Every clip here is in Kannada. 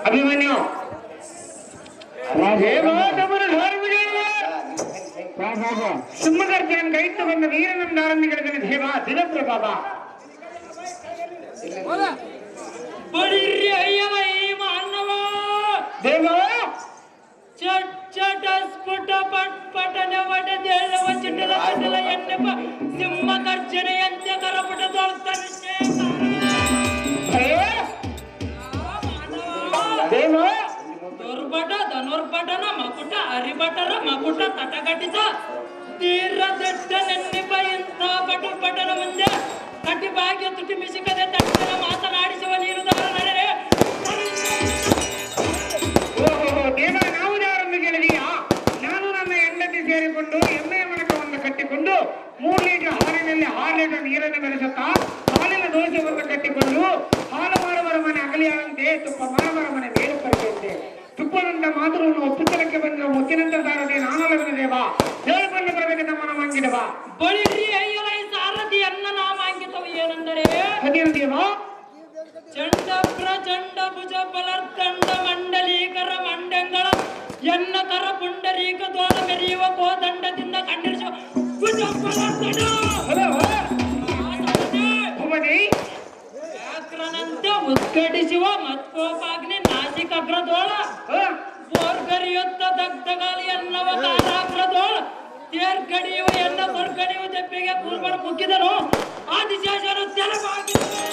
ಅಭಿಮನ್ಯು ಸಿಂಹಗರ್ಜನ ಕೈತ್ತು ಬಂದ ವೀರನಂದಾರಣಿಗಳಿಗೆ ದೇವ ದಿನಪ್ರ ಬಾಬಾ ದೇವ ಚಟ್ ಚಟ ಸ್ಫುಟ ಪಟ್ ಪಟನ ವಟದೇಳವ ಚಿಟಲ ಪಟಲ ಎನ್ನಪ ಸಿಂಹ ಗರ್ಜನೆಯಂತೆ ಕರಪಟ ದೊಡ್ತಾನೆ ದೇವ ದುರ್ಬಟ ಧನುರ್ಬಟನ ಮಕುಟ ಹರಿಭಟರ ಮಕುಟ ತಟಗಟಿತ ತೀರ ದಟ್ಟ ನೆನ್ನಿಪ ಇಂಥ ಪಟು ಪಟನ ಮುಂದೆ ಕಟಿ ಭಾಗ್ಯ ತುಟಿ ಮಿಸಿಕದೆ ತಟ್ಟನ ಮಾತನಾಡಿಸುವ ನೀರುದಾರ ನಡೆರೆ ದೇವ ನಾವು ಯಾರನ್ನು ಕೇಳಿದೀಯಾ? ನಾನು ನನ್ನ ಹೆಂಡತಿ ಸೇರಿಕೊಂಡು ಎಮ್ಮೆಯ ಮಣಕವನ್ನು ಕಟ್ಟಿಕೊಂಡು 3 ಲೀಟರ್ ಹಾಲಿನಲ್ಲಿ 6 ಲೀಟರ್ ನೀರನ್ನು ಬೆಳೆಸುತ್ತಾ ಹಾಲಿನ ದೋಸೆಯನ್ನು ಕಟ್ಟಿಕೊಂಡು ಹಾಲು ಮಾರುವರ ಮನೆ ಅಗಲಿಯಾದಂತೆ ತುಪ್ಪ ಮಾರುವರ ಮನೆ ಮೇಲು ಬರುತ್ತಂತೆ ತುಪ್ಪದಂತ ಮಾತೃವನ್ನು ಒಪ್ಪುತ್ತಲಕ್ಕೆ ಬಂದ ಮುತ್ತಿನಂತ ಸಾರಥಿ ನಾನಲ್ಲವನ ದೇವ ಹೇಳಿಕೊಂಡು ಬರಬೇಕಂತ ಮನವಂಗಿದವ ಬಳಿರಿ ಅಯ್ಯಲೈ ಸಾರಥಿಯನ್ನ ನಾಮಾಂಕಿತವು ಏನೆಂದರೆ ಅದೇನು ದೇವ? ಚಂಡ ಪ್ರಚಂಡ ಭುಜ ಬಲರ್ದಂಡ ಮಂಡಲೀಕರ ಮಂಡಂಗಳ ಎನ್ನ ಕರ ಪುಂಡರೀಕ ದ್ವಾರ ಮೆರೆಯುವ ಕೋದಂಡದಿಂದ ಖಂಡಿಸುವ ಭುಜ ಬಲರ್ದಂಡ ವ್ಯಾಕ್ರನಂತೆ ಉದ್ಘಟಿಸುವ ಮತ್ಕೋಪಾಗ್ನಿ ನಾಸಿಕಗ್ರದೋಳ ಬೋರ್ಗರಿಯುತ್ತ ದಗ್ಧಗಾಲಿ ಎನ್ನವ ಕಾರಾಗ್ರದೋಳ ತೇರ್ಗಡಿಯುವ ಎನ್ನ ದುರ್ಗಡಿಯುವ ತೆಪ್ಪಿಗೆ ಕೂರ್ಬಳ ಮುಕ್ಕಿದನು ಆದಿಶೇಷನು ತೆರವಾಗಿದ್ದನು.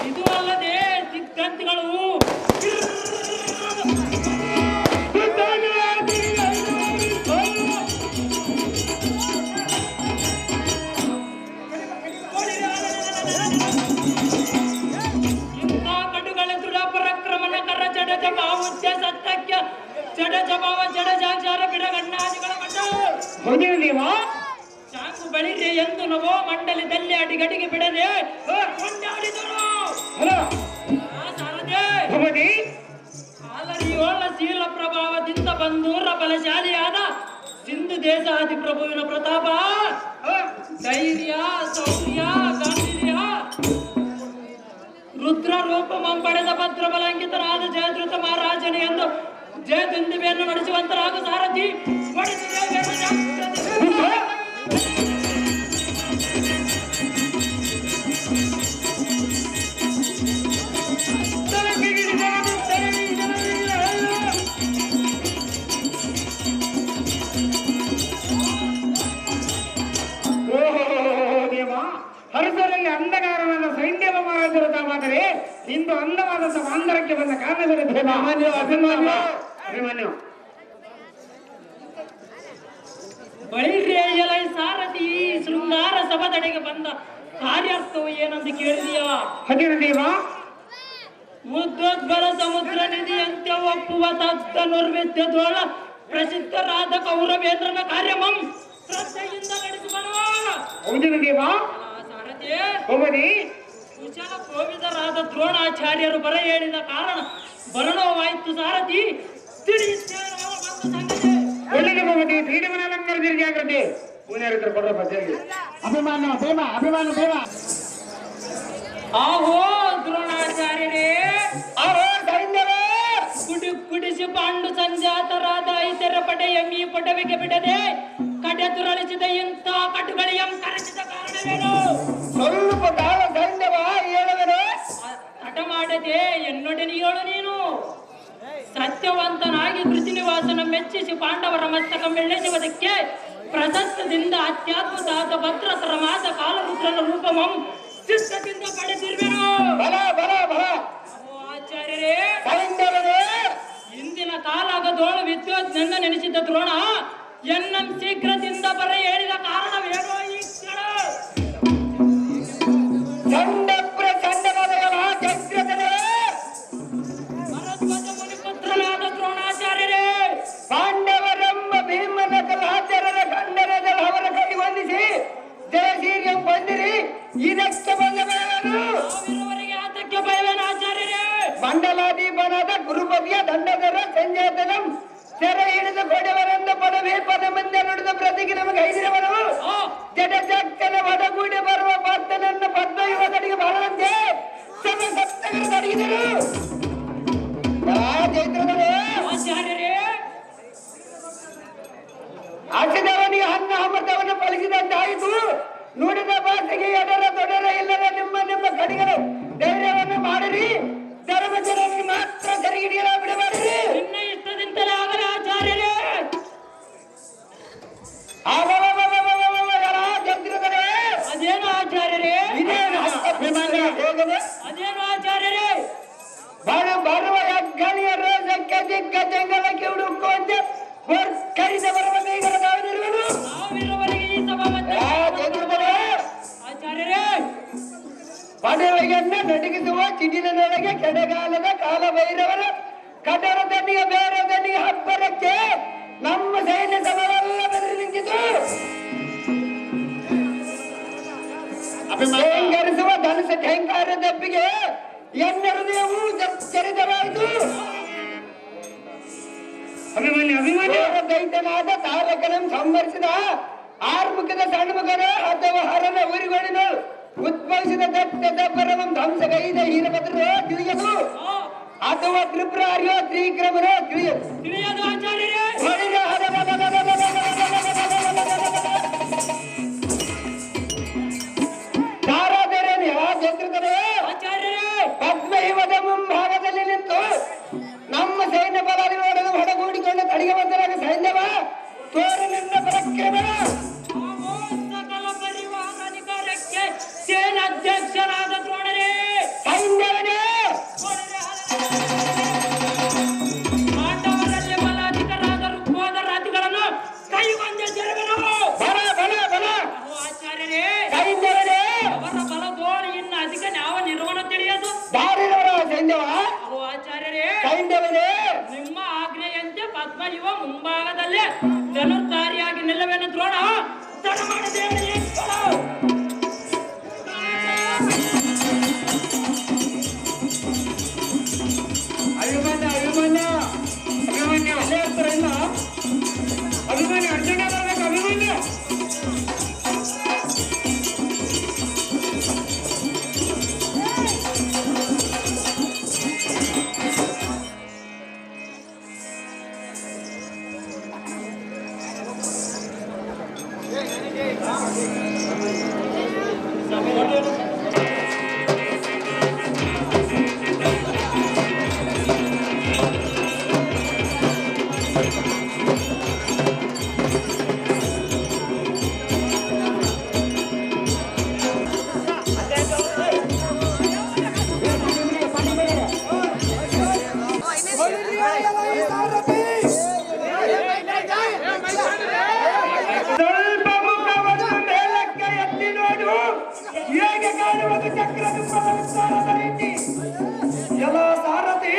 ಇದು ಅಲ್ಲದೆ ದಿಗ್ಗಂತಿಗಳು ಇಂಥ ಕಟುಗಳ ದೃಢ ಪರಾಕ್ರಮನ ಕರ ಜಡಜ ಭಾವುದ್ಯ ಸತ್ಯಕ್ಕೆ ಜಡಜ ಭಾವ ಜಡಜಾಚಾರ ಬಿಡಗಣ್ಣಾದಿಗಳ ಮಠ ಚಾಕು ಬಳಿರೆ ಎಂದು ನವೋ ಮಂಡಲದಲ್ಲಿ ಅಡಿಗಡಿಗೆ ಬಿಡದೆ ಕೊಂಡಾಡಿದರು. ಕಾಲರಿಯೋಳ ಶೀಲ ಪ್ರಭಾವದಿಂದ ಬಂದೂರ ಬಲಶಾಲಿಯಾದ ಸಿಂಧು ದೇಶಾದಿ ಪ್ರಭುವಿನ ಪ್ರತಾಪ ಧೈರ್ಯ ಶೌರ್ಯ ಗಾಂಭೀರ್ಯ ರುದ್ರ ರೂಪ ಮಂಪಡೆದ ಭದ್ರ ಬಲಾಂಕಿತನಾದ ಜಯದ್ರುತ ಮಹಾರಾಜನ ಎಂದು ಜಯದುಂದುವೆಯನ್ನು ನಡೆಸುವಂತರಾಗ ಸಾರಥಿ ಹರಸರಲ್ಲಿ ಅಂಧಕಾರವಾದ ಸೈನ್ಯವ ಮಹಾರಾಜರುತ್ತಾದರೆ ಇಂದು ಅಂದವಾದ ಸಮಾಂತರಕ್ಕೆ ಬಂದ ಕಾರಣದಲ್ಲಿ ಅಭಿಮನ್ಯು ಬಳಿರೆಯಲೈ ಸಾರಥಿ ಶೃಂಗಾರ ಸಭದಡೆಗೆ ಬಂದ ಕಾರ್ಯಾರ್ಥವು ಏನಂತ ಕೇಳಿದೆಯಾ? ಅದೇನು ದೇವ? ಮುದ್ದೋದ್ಬಲ ಸಮುದ್ರ ನಿಧಿಯಂತೆ ಒಪ್ಪುವ ತದ್ದ ನುರ್ವಿದ್ಯದೋಳ ಪ್ರಸಿದ್ಧರಾದ ಕೌರವೇಂದ್ರನ ಕಾರ್ಯಮಂ ಶ್ರದ್ಧೆಯಿಂದ ನಡೆಸಿಬರುವ ಹೌದೇನು ದೇವ? ಸಾರಥಿ ಕುಶಲ ಕೋವಿದರಾದ ದ್ರೋಣಾಚಾರ್ಯರು ಬರ ಹೇಳಿದ ಕಾರಣ ಬರಣವಾಯಿತು ಸಾರಥಿ ಒಳ್ಳೆಯ ಭವತಿ ಶ್ರೀಡಮನಾಲಂಕಾರ ಜಾಗ್ರತೆ ಪುಣ್ಯರಿದ್ರು ಕೊಡ್ರ ಬಜ್ಜಲ್ಲಿ ಅಭಿಮಾನ ಪ್ರೇಮ ಅಭಿಮಾನ ಪ್ರೇಮ ಆಹೋ ದ್ರೋಣಾಚಾರ್ಯರೇ ಆಹೋ ಸೈನ್ಯವೇ ಕುಡಿಸಿ ಪಾಂಡು ಸಂಜಾತರಾದ ಐತರ ಪಡೆ ಎಮ್ಮಿ ಪಟವಿಗೆ ಬಿಡದೆ ಕಡೆ ತುರಳಿಸಿದ ಇಂಥ ಕಟುಗಳಿಯಂ ಕರೆಸಿದ ಕಾರಣವೇನು? ಸ್ವಲ್ಪ ಕಾಲ ಸೈನ್ಯವ ಹೇಳುವೆನು ಹಠ ಮಾಡದೆ ಎನ್ನೊಡನೆ ಹೇಳು ನೀನು. ಸತ್ಯವಂತನಾಗಿ ಕೃಷಿನಿವಾಸನ ಮೆಚ್ಚಿಸಿ ಪಾಂಡವರ ಮಸ್ತಕ ಮೆಳ್ಳೆಸುವುದಕ್ಕೆ ಪ್ರಶಸ್ತದಿಂದ ಅತ್ಯದ್ಭುತಾದ ಭದ್ರತರವಾದ ಕಾಲರುದ್ರನ ರೂಪಮಂ ಶಿಸ್ತದಿಂದ ಪಡೆದಿರುವೆನು. ಆಚಾರ್ಯರೇ ಇಂದಿನ ಕಾಲಾಗದೋಳು ವಿದ್ಯೋಜ್ಞ ನೆನೆಸಿದ ದ್ರೋಣ ಎನ್ನಂ ಶೀಘ್ರದಿಂದ ಬರ ಹೇಳಿದ ಕಾರಣವೇನೋ ಈ ಕ್ಷಣ ಭರದ್ವಾಜ ಮುನಿಪುತ್ರನಾದ ದ್ರೋಣಾಚಾರ್ಯರೇ ಪಾಂಡವರೆಂಬ ಭೀಮನ ಕಲಾಚಾರ್ಯರ ಗಂಡರದಲ್ಲಿ ಅವರ ಕೈ ವಂದಿಸಿ ಜಯಶೀರ್ಯ ಬಂದಿರಿ ಇದಕ್ಕೆ ಬಂದವೇನು? ಆತಕ್ಕೆ ಭಯವೇನು ಆಚಾರ್ಯರೇ? ಮಂಡಲಾದೀಪನಾದ ಗುರುಪತಿಯ ದಂಡಧರ ಸಂಜಾತನಂ ಸೆರೆ ಹಿಡಿದು ಕೊಡವರೆಂದು ಪದವಿ ಪದ ಮಂದಿ ನುಡಿದ ಪ್ರತಿಗೆ ನಮಗೆ ಗೈದಿರವರು ಜಡಜಕ್ಕನ ಒಡಗೂಡಿ ಬರುವ ಭಕ್ತನನ್ನು ಪದ್ಮಯುವ ತಡಿಗೆ ಬರದಂತೆ ಸಮ ಸಪ್ತಕರು ತಡೆಯಿದರು. ಆಚಾರ್ಯರೇ ಹಸಿದವನಿಗೆ ಅನ್ನ ಅಮೃತವನ್ನು ಫಲಿಸಿದಂತಾಯಿತು. ನುಡಿದ ಭಾಷೆಗೆ ಎಡರ ದೊಡರ ಇಲ್ಲದ ನಿಮ್ಮ ಕಡಿಗಳು ಧೈರ್ಯವನ್ನು ಮಾಡಿರಿ. ಧರ್ಮಜನಿಗೆ ಮಾತ್ರ ಸರಿಗಿಡಿಯಲ ಬಿಡಬಾರಿರಿ. ನಿನ್ನ ಇಷ್ಟದಿಂದಲೇ ಆಗಲಿ ಆಚಾರ್ಯರೇ. ಅದೇನು ಆಚಾರ್ಯರೇ? ಅದೇನು ಆಚಾರ್ಯರೇ? ಬರುವ ಯಜ್ಞನಿಯ ರೋಜಕ್ಕೆ ದಿಗ್ಗ ಜಂಗಲಕ್ಕೆ ಹುಡುಕುವಂತ ಕರಿದ ಬರುವ ಮೇಘಲ ನಾವಿರುವುದು ನಾವಿರುವವರೆಗೆ ಈ ಸಭಾ ಆಚಾರ್ಯರೇ ಪದವಿಯನ್ನ ನಡಗಿಸುವ ಚಿಡಿನೊಳಗೆ ಕೆಡಗಾಲದ ಕಾಲಭೈರವರ ಕಡರ ದಣ್ಣಿಗೆ ಬೇರೆ ದಣ್ಣಿಗೆ ಹಬ್ಬರಕ್ಕೆ ನಮ್ಮ ಸೈನ್ಯ ಸಮರೆಲ್ಲ ಬೆದರಿ ನಿಂತಿತು. ಹೆಂಗರಿಸುವ ಧನಸ ಠೇಂಕಾರ ದಪ್ಪಿಗೆ ಎನ್ನ ಹೃದಯವು ಚರಿತವಾಯಿತು. ದೈತನಾದ ತಾರಕನಂ ಸಂವರಿಸಿದ ಆರ್ಮುಖದ ಸಣ್ಮುಖನ ಅಥವಾ ಹರನ ಊರುಗಳಿನ ಉದ್ಭವಿಸಿದ ದತ್ತದ ಪರಮಂ ಧ್ವಂಸಗೈದ ಹೀರಭದ್ರೋ ತಿಳಿಯದು ಅಥವಾ ತ್ರಿಪುರಾರ್ಯೋ ತ್ರಿಕ್ರಮನೋ ತಿಳಿಯದು. ತಿಳಿಯದು ಆಚಾರ್ಯರೇ. ತಾರಾದೇರನೇ ಜಂತ್ರಿತನೇ ಆಚಾರ್ಯರೇ ಪದ್ಮಹಿಮದ ಮುಂಭಾಗದಲ್ಲಿ ನಿಂತು ನಮ್ಮ ಸೈನ್ಯ ಬಲಾದಿಗಳನ್ನು ಹೊಡಗೂಡಿಕೊಂಡು ತಡೆಗೆ ಬಂದರಾಗ ಸೈನ್ಯವ ತೋರ ನಿನ್ನ ಪರಾಕ್ರಮ. ಸಕಲ ಪರಿವಾರ ಅಧಿಕಾರಕ್ಕೆ ಸೇನಾಧ್ಯಕ್ಷರಾದ ದ್ರೋಣರೇ ಸೈನ್ಯವನೇ ಪಾಂಡವರಲ್ಲಿ ಬಲಾಧಿಕರಾದ ರುಕ್ಕೋದ ರಾಜ್ಯಗಳನ್ನು ಕೈಗೊಂಡ ಜರುಗನು. ಬಲ ಬಲ ಬಲ ಆಚಾರ್ಯರೇ ಸೈನ್ಯವನೇ ಅವರ ಬಲದೋಳು ಇನ್ನು ಅಧಿಕ ಯಾವ ನಿರ್ವಹಣೆ ತಿಳಿಯದು. ದಾರಿನವರ ಸೈನ್ಯವ ಆಚಾರ್ಯರೇ ಸೈನ್ಯವನೇ ನಿಮ್ಮ ಆಜ್ಞೆಯಂತೆ ಪದ್ಮಯುವ ಮುಂಭಾಗದಲ್ಲೇ ಧನುರ್ಧಾರಿಯಾಗಿ ನಿಲ್ಲವೆನ್ನು ದ್ರೋಣ ತಡ ಮಾಡದೆ ಅಭಿಮಾನಿ ಅರ್ಜುನ ಬರ್ಬೇಕು. ಅಭಿಮಾನ್ಯ ಸ್ವಲ್ಪ ಮುಖವನ್ನು ಮೇಲಕ್ಕೆ ಎತ್ತಿ ನೋಡು. ಹೇಗೆ ಕಾಣುವುದು ಚಕ್ರದುಂಬದ ವಿಸ್ತಾರದ ರೀತಿ. ಎಲ್ಲ ಸಾರಥಿ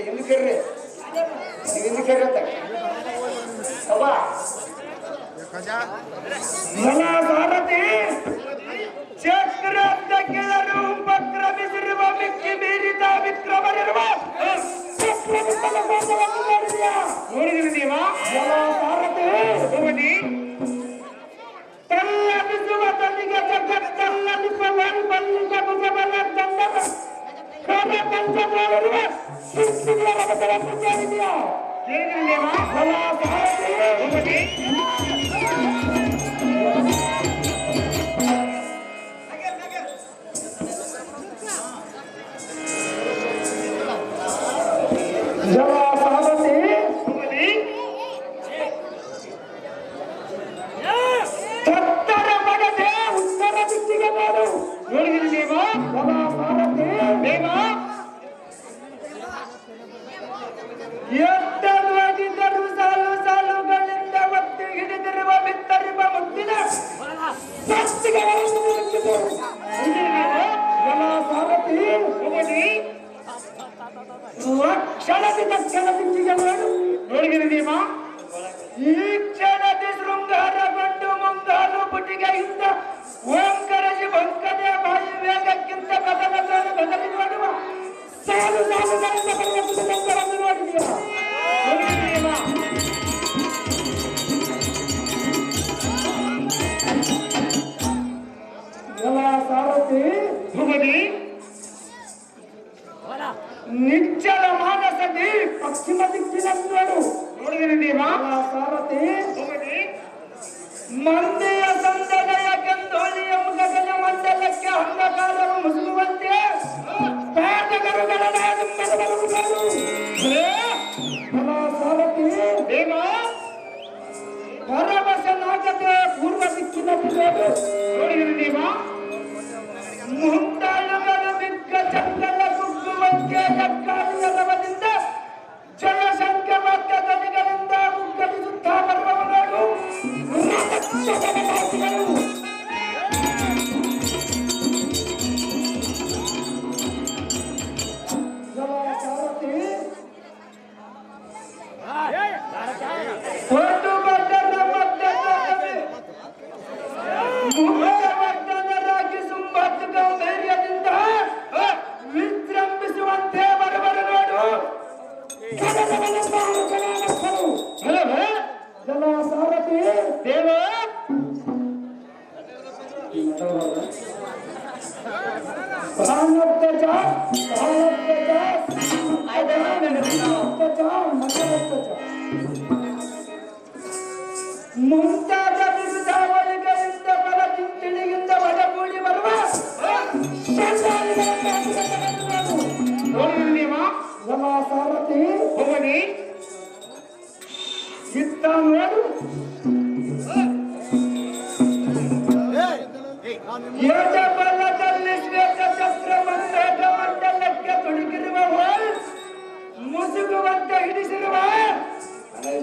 ಹಿಂದೆ ಕೇಳ್ರಿ, ನೀವು ಹಿಂದೆ ಕೇಳ್ರತ್ತ ಎಲ್ಲ ಸಾರಥಿ ಚಕ್ರದ ಕೆಳರು ಉಪಕ್ರಮಿಸಿರುವ ಮಿಕ್ಕಿ ಮೀರಿದ ವಿಕ್ರಮರಿರುವ ಚಕ್ರದುಂಬದ ಕೋಪವನ್ನು ನೋಡಿದೆಯಾ? ನೋಡಿದಿರಿ ನೀವಾ? ಎಲ್ಲ ಸಾರಥಿ ಹೋಗಿ ತಲ್ಲದಿಸುವ ತನಿಗೆ ಜಗತ್ತಲ್ಲದಿಪ್ಪ ಬಲ್ಲಿಗ ಭುಜಬಲ ದಂಡದ ಕರ ಕಂಚದಲ್ಲಿರುವ ಸೃಷ್ಟಿಗಳ ರಭಸವನ್ನು ಕೇಳಿದೆಯಾ? ಹೇಳಿದಿರಿ ನೀವಾ? ಎಲ್ಲ ಸಾರಥಿ ಹೋಗಿ ತತ್ತರ ಮಗದೆ ಉತ್ತರ ದಿಕ್ಕಿಗೆ ನೋಡು. ನೋಡಿದಿರಿ ದೇವ? ದೇವ ಎತ್ತರವಾಗಿದ್ದರೂ ಸಾಲು ಸಾಲುಗಳಿಂದ ಒತ್ತಿ ಹಿಡಿದಿರುವ ಬಿತ್ತರಿವ ಮುತ್ತಿನ ಸತ್ತಿಗೆಗಳನ್ನು ಮುಚ್ಚಿತು. ಕ್ಷಣದಿ ತಕ್ಷಣ ದಿಕ್ಕಿಗೆ ನೋಡು. ನೋಡಿದಿರಿ ದೇವ? ಈ ಕ್ಷಣದಿ ಶೃಂಗಾರಗೊಂಡು ಮುಂಗಾಲು ಪುಟಿಗೆಯಿಂದ ಓಂಕರಜಿ ಬಂಕದೆ ಬಾಯಿ ವೇಗಕ್ಕಿಂತ ಬದಲಗಳನ್ನು ಬದಲಿ ನೋಡುವ ಸಾಲು ಸಾಲುಗಳಿಂದ ಪರಿವರ್ತಿಸಿದಂತರನ್ನು ನೋಡಿದೆಯಾ? ಸಾರಥಿ ಹೋಗದೆ ಮಂದಿಯ ಸಂದನೆಯ ಕೆಂದೋಳಿಯ ಮುಖಗನ ಮಂಡಲಕ್ಕೆ ಅಂಧಕಾರವು ಮುಸುಗುವಂತೆ ಪಾಠಕರುಗಳ ಸಾರಥಿ ದೇವ ಪರವಶನಾಗದೆ ಪೂರ್ವ ದಿಕ್ಕಿನಲ್ಲಿ ನೋಡಿದರೆ ದೇವ ಮುಂದಾಳುಗಳ ಬಿಕ್ಕ ಚಂದನ ಕುಗ್ಗುವಂತೆ ಎಕ್ಕಾಲಿಯ ರವದಿಂದ ಜನಸಂಖ್ಯ ಮಧ್ಯದನಿಗಳಿಂದ ಮುಗ್ಗರಿಸುತ್ತಾ ಬರುವವನಾಡು ಮುಖವರ್ಧನರಾಗಿ ಸುಂಬತ್ತು ಗಂಭೀರ್ಯದಿಂದ ವಿಜೃಂಭಿಸುವಂತೆ ಬರುವರು ನೋಡು ಜಲ ಸಾರಥಿ ದೇವ ಪ್ರಾಣೋತ್ತಜ ಮುಂತಾದ ವಿರುದ್ಧಾವಳಿಗಳಿಂದ ಬಲದಿಂತಿಳಿಯಿಂದ ಒಳಗೂಡಿ ಬರುವ ನೋಡಿದರೆ ದೇವ ಜಲ ಸಾರಥಿ ಹೋಗದೆ ಇತ್ತ ನೋಡು ಬಲದಲ್ಲಿ ಶ್ವೇತ ಚಕ್ರ ಮಂಡಲ ಮಂಡಲಕ್ಕೆ ತುಳುಕಿರುವ ಮುಸುಗುವಂತೆ ಹಿಡಿಸಿರುವ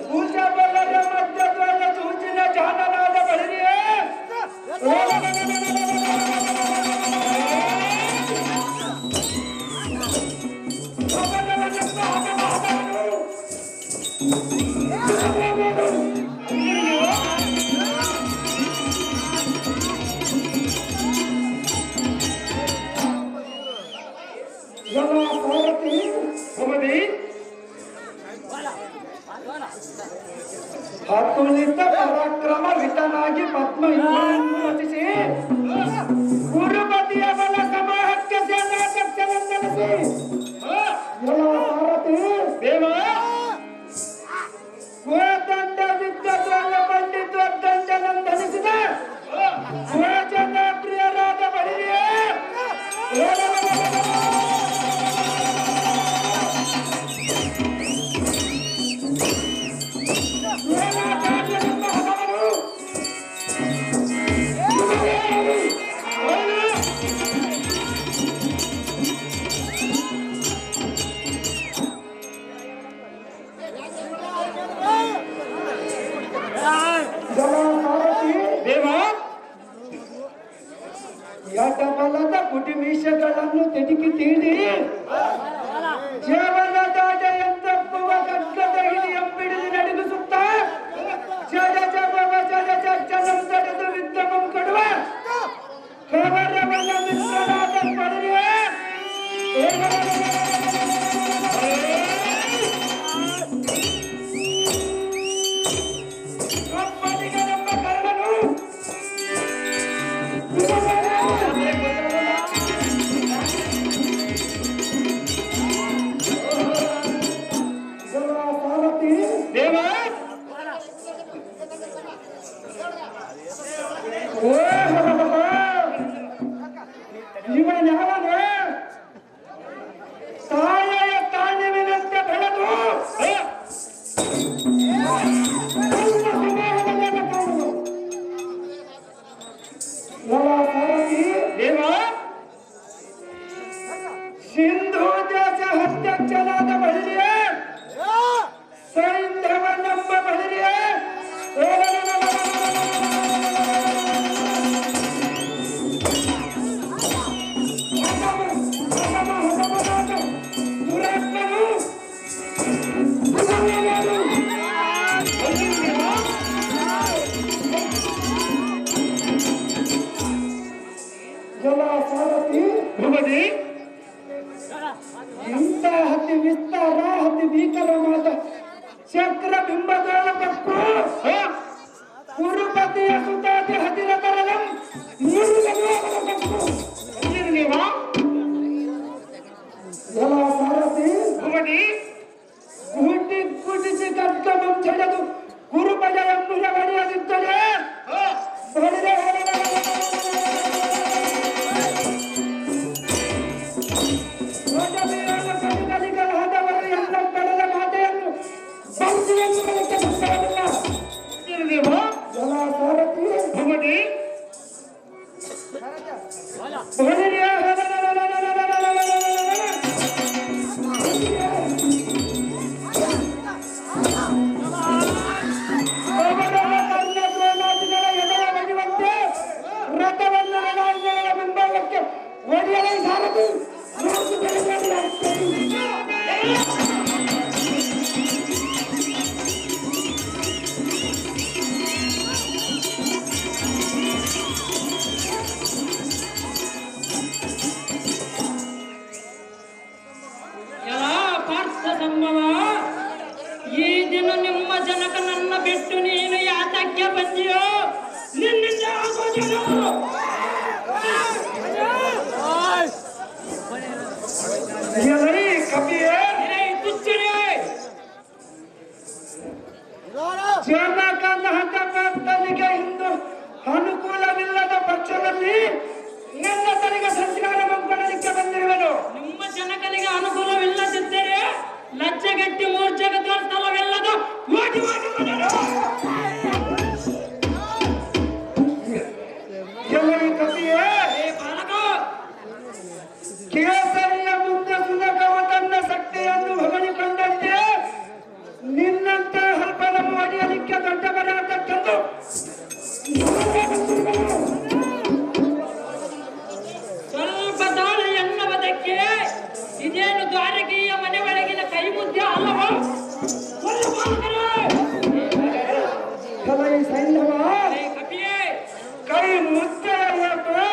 ಭೂಷ ಬಲದ ಮಧ್ಯದ ಸೂಚಿನ ಜಾನನಾದ ಬಳಿಯೇ ಹೋಗದೆ ಅತುಲಿತ ಪರಾಕ್ರಮ ವಿತನಾಗಿ ಪದ್ಮ ರಚಿಸಿ ಗುರುಪತಿಯ ಬಲ ಸಮಾಹಕ್ಕೆ ಸೇನಾಧ್ಯಕ್ಷನೆಂದೆನಿಸಿ ಸಾರಥಿ ದೇವ ಗೋದಂಡ ವಿದ್ಯದ್ವಲ್ಲ ಪಂಡಿತ ದಂಡನೆಂದೆನಿಸಿದ ಜನ ಪ್ರಿಯರಾದ ಬಳಿಯೇ ದೇವ ಯಾಟಬಲದ ಕುಟಿಮೀಶಗಳನ್ನು ತೆಡುಕಿ ತೀಡಿ ಜೀವನದಾಟ ಎಂತಪ್ಪುವ ಕಗ್ಗದ ಹಿಡಿಯಂಬಿಡಿದು ನಡುಗಿಸುತ್ತ ಜಡ ಜಬವ ಜಡ ಚಚ್ಚನಂ ತಡೆದು ವಿದ್ಯಮಂ ಕೊಡುವ ಕವರವನ ಮಿತ್ರನಾದ ಪಡೆಯೇ ನಮ್ಮ ಕರ್ಣನು ಬಿಟ್ಟು ನೀನು ಯಾತಕ್ಕೆ ಬಂದಿಯೋ ನಿನ್ನಿಂದ ಆಗೋದಿಲ್ಲ. ಕಪಿಯೇ ಭಕ್ತನಿಗೆ ಇಂದು ಅನುಕೂಲವಿಲ್ಲದ ಪಕ್ಷದಲ್ಲಿ ನನ್ನ ತನಗೆ ಸಂಸ್ಕಾರ ಮಾಡಲಿಕ್ಕೆ ಬಂದಿರುವನು. ನಿಮ್ಮ ಜನಕನಿಗೆ ಅನುಕೂಲವಿಲ್ಲದಿದ್ದರೆ ಲಜ್ಜೆಗೆಟ್ಟಿ ಮೂರ್ಛೆಗೆ ತೋರಿಸಲವೆಲ್ಲದ ಓಡಿ ಓಡಿ ಕಪಿಯೇ ಬಾಲಕ ಕೇಸರಿಯ ಮುಂದೆ ಸುನಕವ ತನ್ನ ಶಕ್ತಿಯನ್ನು ಹೊಗಳಿಕೊಂಡಂತೆ ನಿನ್ನಂತೆ ಹಲ್ಪನನ್ನು ಹೊಡೆಯಲಿಕ್ಕೆ ದೊಡ್ಡವನಾದಕ್ಕಂದು ಸ್ವಲ್ಪ ತಾಳು ಎನ್ನುವುದಕ್ಕೆ ಇದೇನು ದ್ವಾರಕೀಯ ಮನೆ ಒಳಗಿನ ಕೈ ಮುದ್ದೆ ಅಲ್ಲವೋ? ಕಪಿಯೇ ಕೈ ಮುದ್ದೆ ಅಥವಾ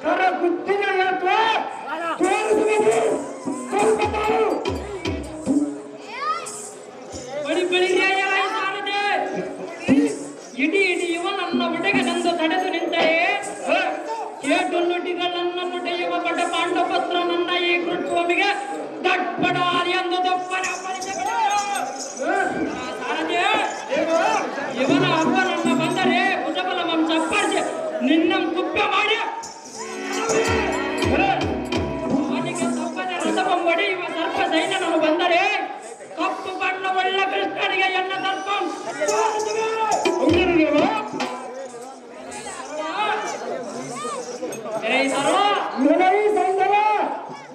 ಕರ ಗುದ್ದಿನ ಅಥವಾ ಸ್ವಲ್ಪ ತಾಳು ಬಳಿ ಸಾರದೆ ಇಡೀ ಇವ ನನ್ನ ಹುಡುಗನೆಂದು ತಡೆದು ನಿಂತರೆ ಏಟು ನುಡಿಗಳನ್ನು ನುಡಿಯುವ ಬಡ ಪಾಂಡಪತ್ರ ನನ್ನ ಈ ಕೃತ್ವಮಿಗೆ ದಟ್ಪಡ ಎಂದು ದಪ್ಪನ ಸಾರದೆ ಇವನ ಹಬ್ಬ ನನ್ನ ಬಂದರೆ ಭುಜಬಲ ಮಂಚ ಅಪ್ಪರ್ಜೆ ನಿನ್ನ ಕುಪ್ಪೆ ಮಾಡಿ ಅವನಿಗೆ ತಪ್ಪದೆ ರಥವ ಒಡೆಯುವ ಸರ್ಪ ಸೈನ್ಯನನ್ನು ಬಂದರೆ ಕಪ್ಪು ಬಣ್ಣ ಒಳ್ಳ ಕೃಷ್ಣನಿಗೆ ಎನ್ನ ಸರ್ಪ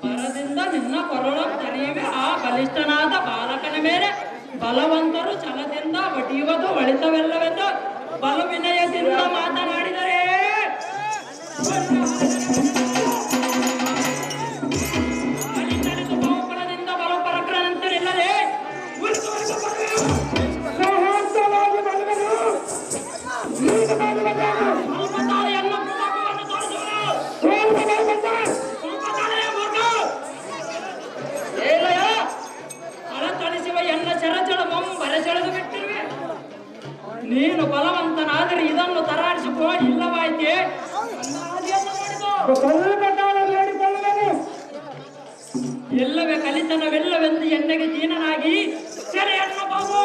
ಬರದಿಂದ ನಿನ್ನ ಕೊರಳ ತೆರೆಯುವೆ ಆ ಬಲಿಷ್ಠನಾದ ಬಾಲಕನ ಮೇಲೆ ಬಲವಂತರು ಛಲದಿಂದ ಒಡೆಯುವುದು ಒಳಿತವೆಲ್ಲವೆಂದು ಬಲು ವಿನಯದಿಂದ ಮಾತನಾಡಿದರೆ ಬಹುಫಲದಿಂದ ಬಲ ಪರಕ್ರಮಂತರಿಲ್ಲದೆ ಅಳತಳಿಸುವ ಎನ್ನ ಚರಚಳ ಬರೆಸೆಳೆದು ಬಿಟ್ಟಿರುವೆ. ನೀನು ಬಲವಂತನಾದರೆ ಇದನ್ನು ತರಾರಿಸಿಕೋ, ಇಲ್ಲವಾಯ್ತೆ ಎಲ್ಲವೇ ಕಲಿತನವೆಲ್ಲವೆಂದು ಎಣ್ಣೆಗೆ ದೀನನಾಗಿ ಸೆರೆಯನ್ನು ಬಾಬು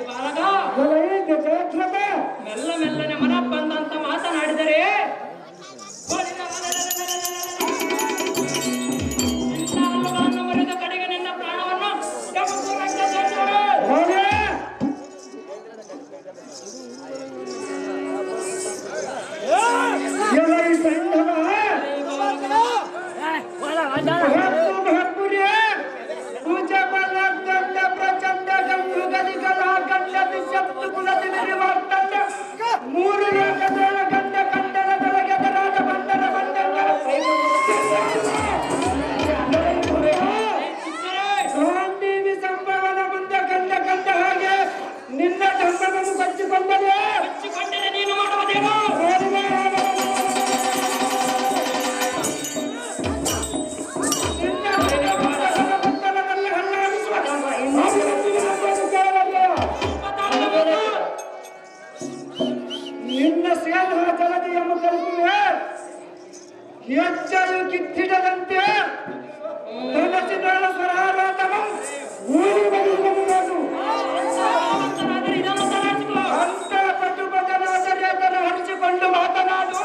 ಬಾಲಕ ಮೆಲ್ಲ ಮೆಲ್ಲನೆ ಮನ ಬಂದಂತ ಮಾತನಾಡಿದರೆ ನಿನ್ನ ಮರೆದ ಕಡೆಗೆ ನಿನ್ನ ಪ್ರಾಣವನ್ನು ನಿನ್ನ ಧರ್ಮವನ್ನು ಹಚ್ಚಿಕೊಂಡರೆ ನೀನು ಮಾಡುವುದೇನು? ನಿನ್ನ ಸೇವಾ ಜಲದಿಯನ್ನು ತಲುಪುವೆ ಹೆಚ್ಚಾಯು ಕಿತ್ತಿಡದಂತೆ ಅಂತ ಪಟುಪಟನಾದರೆ ಅದನ್ನು ಹರಿಸಿಕೊಂಡು ಮಾತನಾಡು.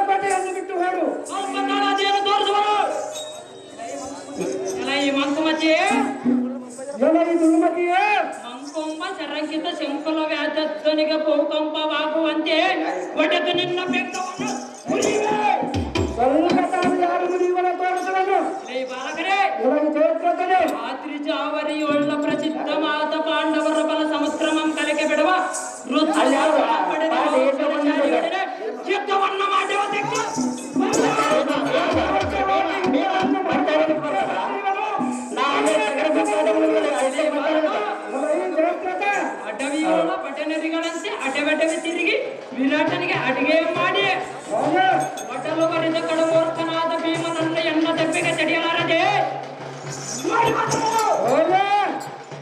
ಪಟೆಯನ್ನು ಬಿಟ್ಟು ಹೇಳು. ಈ ಮಂಕುಮತಿ ಮಂಕುಂಬ ಶರಂಕಿತ ಶಂಕುಲ ವ್ಯಾಧ್ವನಿಗೆ ಭೂಕಂಪವಾಗುವಂತೆ ಒಡೆದು ನಿನ್ನ ಬೆಕ್ಕವನ್ನು ರಾತ್ರಿ ಜಾವರಿಯೊಳ್ಳ ಪ್ರಸಿದ್ಧ ಮಾತ ಪಾಂಡವರ ಬಲ ಸಮುದ್ರಮಂ ಕಲೆಗೆ ಬಿಡುವ ಯುದ್ಧವನ್ನು ಮಾಡುವುದಕ್ಕೆ ಅಡವಿಯೋಳ ಪಟನರಿಗಳಂತೆ ಅಡವಡವಿ ತಿರುಗಿ ವಿರಾಟನಿಗೆ ಅಡಿಗೆ ಮಾಡಿ ಒಡಲು ಬರಿದ ಕಡಮೂರ್ಖನಾದ ಭೀಮನನ್ನ ಎನ್ನ ನಿಮಗೆ ತಡೆಯಲಾರದೆ ನೋಡಿ ಮಾತಾಡು.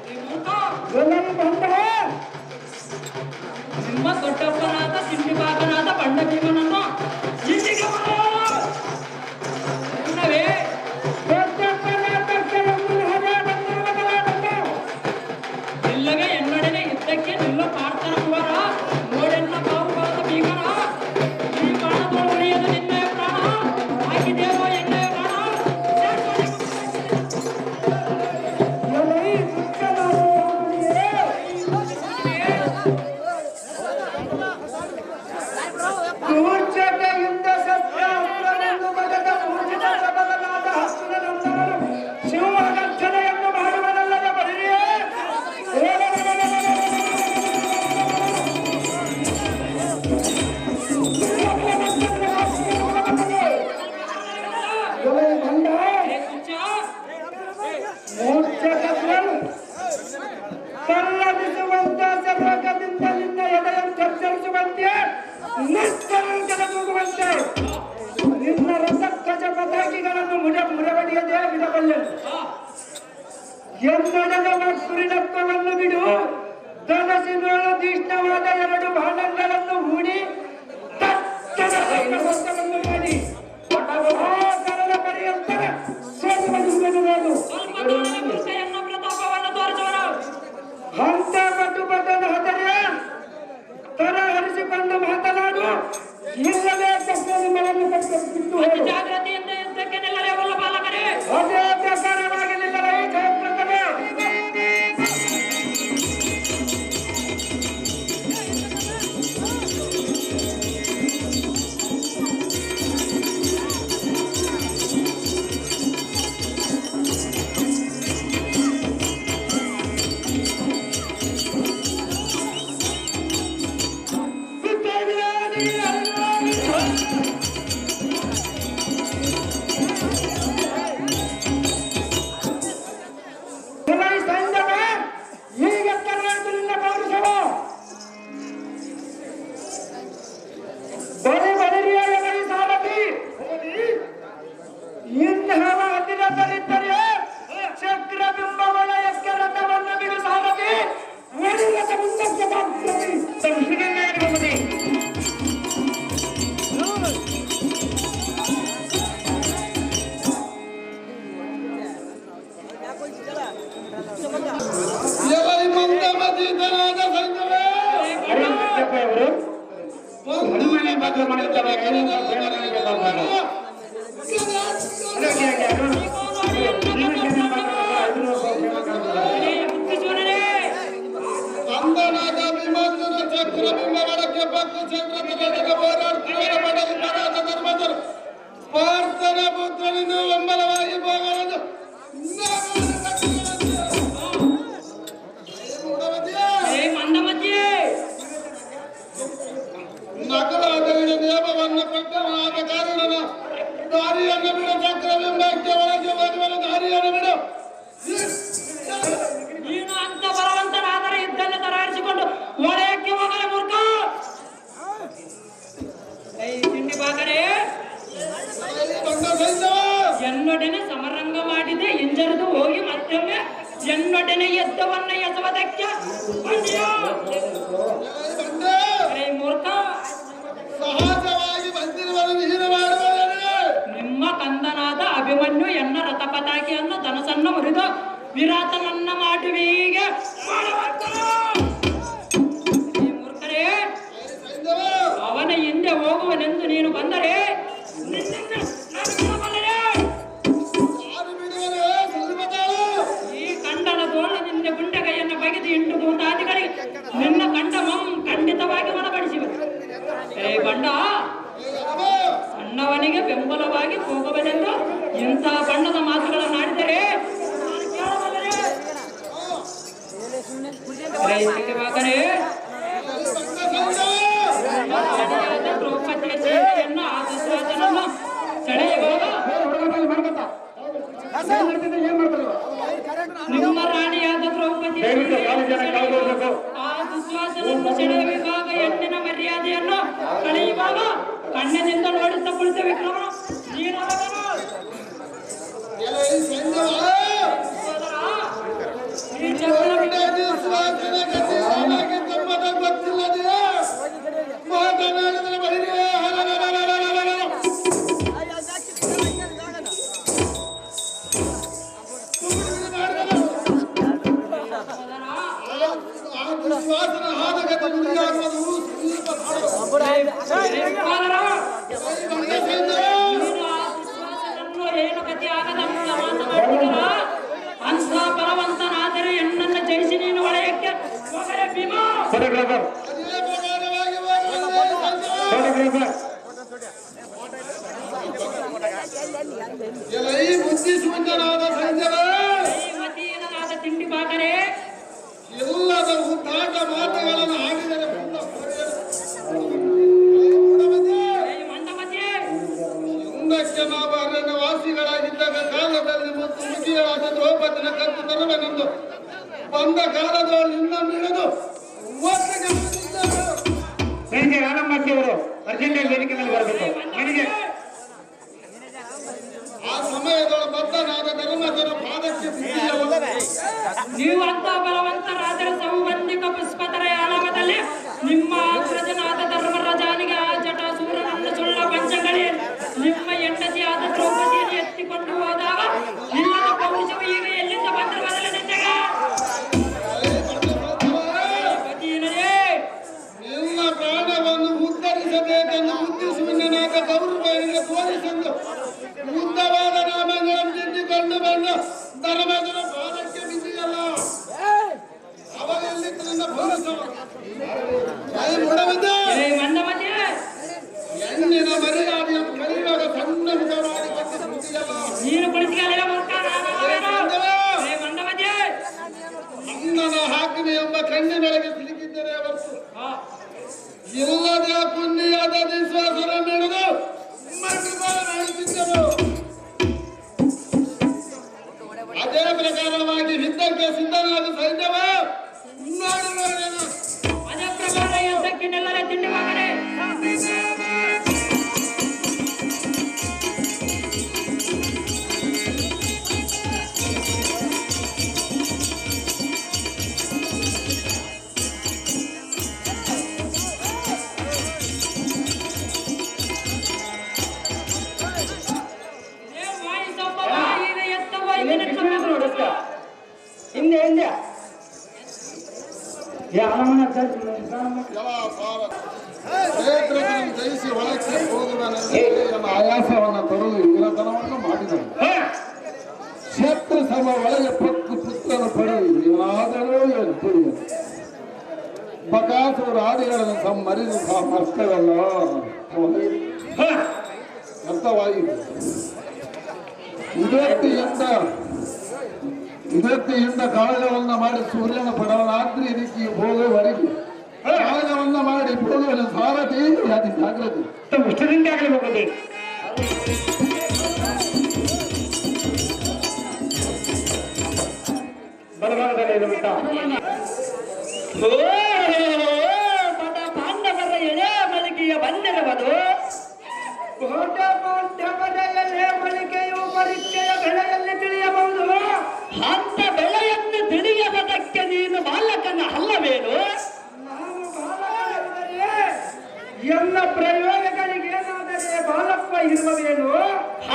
ಈ ಮೂರ್ಖ ನಿಮ್ಮ ದೊಡ್ಡಪ್ಪನಾದ ಸಿಂಡಿಪಾಕನಾದ ಬಣ್ಣ ಭೀಮನನ್ನು ಇಲ್ಲಿಗೆ ಮುನ್ನವೇ ಇಲ್ಲವೇ ಎನ್ನೊಡನೆ ಯುದ್ಧಕ್ಕೆ ನಿಲ್ಲ ಪಾರ್ಥನ ಕುವರ ನೋಡೆನ್ನ ಬಾಹುವಾದ ಭೀಮನ ಈ ಬಾಣದೊಳು ಉಳಿಯದು ನಿನ್ನೆಯ ಪ್ರಾಣ ಹಾಕಿದೇವೋ ಎನ್ನೆಯ ಪ್ರಾಣ ನಿನ್ನ ರಸಧ್ವಜ ಪತಾಕಿಗಳನ್ನು ಮುರವಡಿಯದೇ ಬಿಡಬಲ್ಲೆನು. ಎನ್ನೊಡನೆ ಮಕ್ಕಳಿನತ್ವವನ್ನು ಬಿಡು. ಧನಸಿನೊಳ ತೀಕ್ಷ್ಣವಾದ 2 ಬಾಣಗಳನ್ನು ಹೂಡಿ ತಟ್ಟವನ್ನು ಮಾಡಿ ಕರಳ ಪರ್ಯಂತರ ಸೇರುವುದು ನಾನು. ಅಂತ ಪಟುಪಟನ ಹದರೆ ತರ ಹರಿಸಿಕೊಂಡು ಮಾತನಾಡು. ಇಲ್ಲವೇ ತಪ್ಪನ್ನು ಬಿಟ್ಟು ಜಾಗ್ರತೆಯಿಂದ ಯುದ್ಧಕ್ಕೆ ನಿಲ್ಲಲೇ ಬಾಲಕರೇ. ಅದೇ ಪ್ರಕಾರವಾಗಿ ನಿಲ್ಲಲೇ ಜಯಪ್ರದವೇ. ನೀನು ಅಂತ ಬಲವಂತನಾದರೆ ಇದ್ದನ್ನು ತರಾರಿಸಿಕೊಂಡು ಒಳಕ್ಕೆ ಹೋಗಲೇ ಮೂರ್ಖ. ತಿಂಡಿ ಬಾಕರೇ, ಎನ್ನೊಡನೆ ಸಮರಂಗ ಮಾಡಿದೆ ಹಿಂಜರಿದು ಹೋಗಿ ಮತ್ತೊಮ್ಮೆ ಎನ್ನೊಡನೆ ಎದ್ದವನ್ನ ಎಸವದಕ್ಕೆ ಮೂರ್ಖ. ಸಹಜವಾಗಿ ಬಂದಿರುವವರನ್ನು ಹೀನ ಮಾಡುವವರೇ. ನಿಮ್ಮ ಕಂದನಾದ ಅಭಿಮನ್ಯು ಎನ್ನ ರಥಪತಾಕಿಯನ್ನು ಧನಸನ್ನು ಮುರಿದು ವಿರಾಟನನ್ನ ಮಾಡುವೀಗೆ ಮೂರ್ಖರೇ, ಅವನ ಹಿಂದೆ ಹೋಗುವನೆಂದು ನೀನು ಬಂದರೆ ಈ ಕಂಡನ ತೋಳದಿಂದ ಗುಂಡೆಗೈಯನ್ನು ಬಗೆದು 8 ಭೂತಾದಿಗಳಿಗೆ ನಿನ್ನ ಕಂಡಮಂ ಖಂಡಿತವಾಗಿ ಒಳಪಡಿಸಿವೆ. ಬಂಡ ಸಣ್ಣವನಿಗೆ ಬೆಂಬಲವಾಗಿ ಹೋಗಬಲೆಂದು ಇಂತಹ ಬಣ್ಣದ ಮಾತುಗಳನ್ನು ಆಡಿದರೆ ದ್ರೌಪದಿಯ ಸೀತೆಯನ್ನು ಆ ದುಶ್ವಾಸನನ್ನು ಸೆಳೆಯುವಾಗ ನಿಮ್ಮ ರಾಣಿಯಾದ ದ್ರೌಪದಿ ಆ ದುಶ್ವಾಸನನ್ನು ಸೆಳೆಯುವಾಗ ಹೆಣ್ಣಿನ ಮರ್ಯಾದೆಯನ್ನು ಕಳೆಯುವಾಗ ಕಣ್ಣಿನಿಂದ ನೋಡುತ್ತಾ ಕುಳಿತ ವಿಕ್ರಮ ನೀನು ಶ್ವಾಸನ ಹಾದಗತಿ ಗುರಿಯಾಗುವುದು ಸ್ವಲ್ಪ ಏನು ಗತಿ ಆಗದಂತ ಮಾತನಾಡ್ತೀರ ಅಂತ ಬಲವಂತನಾದರೆ ಹೆಣ್ಣನ್ನು ಜಯಿಸಿ ನೀನು ಒಳೆಯಕ್ಕೆ ಹೋಗಲೇ ಭೀಮಾ. ಅದೇ ಪ್ರಕಾರವಾಗಿ ಈ ಬುದ್ಧಿಶೂನ್ಯನಾದ ಸಂಜಯ ಮತೀಯನಾದ ತಿಂಡಿ ಬಾಕರೆ ಎಲ್ಲದ ಉದ್ದಾಟ ಮಾತುಗಳನ್ನು ಆಡಿದರೆ ಮಂದಮತಿ ಹಿಂದಕ್ಕೆ ನಾವು ಅರಣ್ಯವಾಸಿಗಳಾಗಿದ್ದಾಗ ಕಾಲದಲ್ಲಿ ಮತ್ತು ಮುಗಿಯಾದ ದ್ರೌಪದಿನ ಕತ್ತು ತರುವೆನೆಂದು ಬಂದ ಕಾಲದಲ್ಲಿ ಇನ್ನೊಂದು ಹಿಡಿದು ಒಟ್ಟಿಗೆ ಸಂಜೆ ರಾಮಮ್ಮತ್ತಿ ಅವರು ಅರ್ಜೆಂಟ್ ವೇದಿಕೆ ಮೇಲೆ ಬರಬೇಕು. ನನಗೆ ಆ ಸಮಯದೊಳ ಬದ್ಧನಾದ ಧರ್ಮಜನ ಪಾದಕ್ಕೆ ಬಿದ್ದಿಯಲ್ಲ. ನೀವು ಅಂತ ಬಲವಂತರಾದರೆ ಸಂಬಂಧಿಕ ಪುಷ್ಪತರ ಆಳವದಲ್ಲಿ ನಿಮ್ಮ ಅಗ್ರಜನಾದ ಧರ್ಮರಾಜನಿಗೆ ಆ ಜಟಾಸೂರನನ್ನು ಸುಳ್ಳ ಪಂಚಗಳೇ ನಿಮ್ಮ ಹೆಂಡತಿಯಾದ ದ್ರೌಪದಿಯನ್ನು ಎತ್ತಿಕೊಂಡು ಹೋದಾಗ ಇಲ್ಲದ ಪೌರುಷವು ಈಗ ಎಲ್ಲಿಂದ ಬಂದಿರುವುದಿಲ್ಲ ನಿನ್ನಗೆ ನಿನ್ನ ಪ್ರಾಣವನ್ನು ಉದ್ಧರಿಸಬೇಕೆಂದು ಬುದ್ಧಿಶೂನ್ಯನಾದ ಗೌರವನಿಗೆ ತೋರಿಸೆಂದು ಉದ್ದವಾದ ನಾಮಗಳನ್ನು ತಿದ್ದಿಕೊಂಡು ಬಂದು ಧರ್ಮಜನ ಪಾದಕ್ಕೆ ಬಿದ್ದಿಯಲ್ಲ. ಅವರಲ್ಲಿ ತನ್ನ ಭವಿಷ್ಯವ ಮಂದಮತಿ ಹೆಣ್ಣಿನ ಮರ್ಯಾದೆಯನ್ನು ಕಲಿಯುವಾಗ ಸಣ್ಣ ಮುಖ ಮಾಡಿ ಬಿದ್ದಿಯಲ್ಲ. ನೀನು ಕುಳಿತುಕೊಳ್ಳಿಲ್ಲ ಮಂದಮತಿ ಅಣ್ಣನ ಹಾಕಿನ ಎಂಬ ಕಣ್ಣಿನೊಳಗೆ ಸಿಲುಕಿದ್ದರೆ ಹೊರತು ಇಲ್ಲದ ಪುಣ್ಯಾದ ವಿಶ್ವಾಸನ ನಡೆದು ಮಟ್ಟಿದ್ದರು. ಅದೇ ಪ್ರಕಾರವಾಗಿ ಯುದ್ಧಕ್ಕೆ ಸಿದ್ಧನಾದ ಸೈನ್ಯವ ನೋಡಿದ್ದೇನೆ. ಅದೇ ಪ್ರಕಾರ ಯುದ್ಧಕ್ಕಿನ್ನೆಲ್ಲರೇ ತಿಂಡಿ ಮಗನೇ ಹಿಂದೆ ಹಿಂದೆ ಕ್ಷೇತ್ರವನ್ನು ಜಯಿಸಿ ಒಳಕ್ಕೆ ಹೋಗುವನೆಂದು ನನ್ನ ಆಯಾಸವನ್ನು ತರಲು ಇವನತನವನ್ನು ಮಾಡಿದನು. ಕ್ಷೇತ್ರ ಸಭ ಒಳಗೆ ಪುತ್ರನ ಪಡೆದು ಇವನಾದರೂ ಏನು ತಿಳಿಯದು. ಬಕಾಸುರ ಆದಿಗಳನ್ನು ಮರಿದು ಮರ್ತವಲ್ಲ ಅರ್ಥವಾಯಿತು. ಇದಕ್ಕಿಂತ ಕಾಳಗವನ್ನ ಮಾಡಿ ಸೂರ್ಯನ ಪಡವನಾದ್ರಿ ರೀತಿ ಹೋಗುವವರೆಗೆ ಕಾಳಗವನ್ನ ಮಾಡಿ ಹೋಗುವ ಸಾರಥಿ ಅತಿ ಜಾಗೃತಿ ಇಷ್ಟದಿಂದ ಆಗಲಿ ಹೋಗೋದು. ಬಲಭಾಗದಲ್ಲಿ ಬಿಟ್ಟ ಪಾಂಡವರ ಎಳೆ ಮಲಿಕೆಯ ಬಂದಿರುವುದು ಕೋಟ ಪಾಂಡವರಲ್ಲೇ ಮಲಿಕೆಯು ಪರೀಕ್ಷೆಯ ಬೆಳೆಯಲ್ಲಿ ತಿಳಿಯಬಹುದು. ಅಂತ ಬೆಳೆಯನ್ನು ತಿಳಿಯದಕ್ಕೆ ನೀನು ಬಾಲಕನ ಅಲ್ಲವೇನು? ನಾನು ಬಾಲಕನಾದರೆ ಎಲ್ಲ ಪ್ರಯೋಗಗಳಿಗೆ ಏನಾದರೆ ಬಾಲಪ್ಪ ಇರುವವೇನು?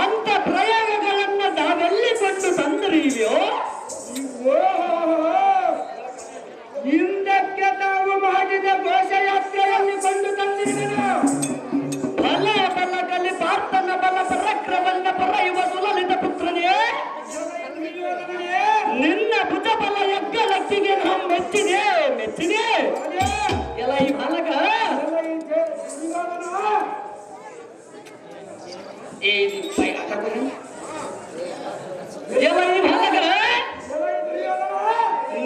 ಅಂತ ಪ್ರಯೋಗಗಳನ್ನು ನಾವೆಲ್ಲಿ ಕೊಂಡು ತಂದಿರುವೆಯೋ? ಹಿಂದಕ್ಕೆ ತಾವು ಮಾಡಿದ ಘೋಷಯಾತ್ರೆಯಲ್ಲಿ ಕೊಂಡು ತಂದಿರುವೆನು. ಬಲ ಬಲದಲ್ಲಿ ಪಾರ್ಥನ ಬಲ ಪರಾಕ್ರಮನ್ನ ಪರೆಯುವ ಸುಲಲಿತ ಪುತ್ರನೇ, ನಿನ್ನ ಭುಜ ಬಲ ಯಜ್ಞಲಕ್ಷ್ಮಿಗೆ ನಾವು ಮೆಚ್ಚಿದೆ ಎಲ್ಲ ಈ ಬಾಲಕ ಎಲ್ಲ ಈ ಬಾಲಕ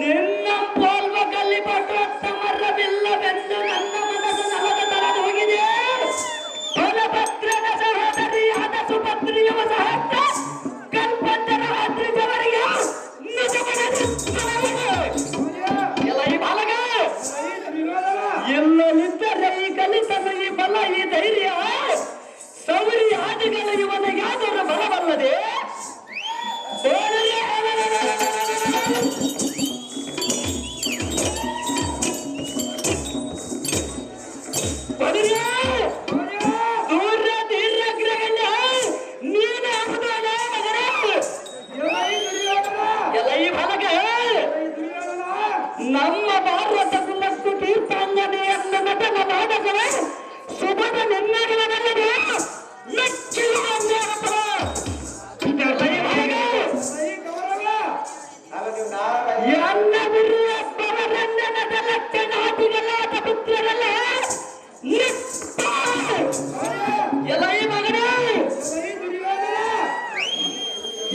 ನಿನ್ನ ಪೋಲ್ವ ಕಲ್ಲಿ ಪಟ್ಟು ತಮರವಿಲ್ಲವೆಂದು ನನ್ನ ಮನಸ್ಸು ನಲದ ತಲೆದು ಹೋಗಿದೆ. ಬಲಭದ್ರನ ಸಹೋದರಿಯಾದ ಸುಭದ್ರಿಯವ ಸಹಸ್ರ ಕಲ್ಪಂತರ ಹಾದ್ರಿಜವರಿಗೆ ಎಲ್ಲ ಈ ಬಾಲಕ ಎಲ್ಲಲಿದ್ದರೆ ಈ ಕಲಿತನ ಈ ಬಲ ಈ ಧೈರ್ಯ ಸೌರಿ ಆದಿಗಳು ಇವನಿಗೆ ಯಾವ್ದಾರ ಬಲವಲ್ಲ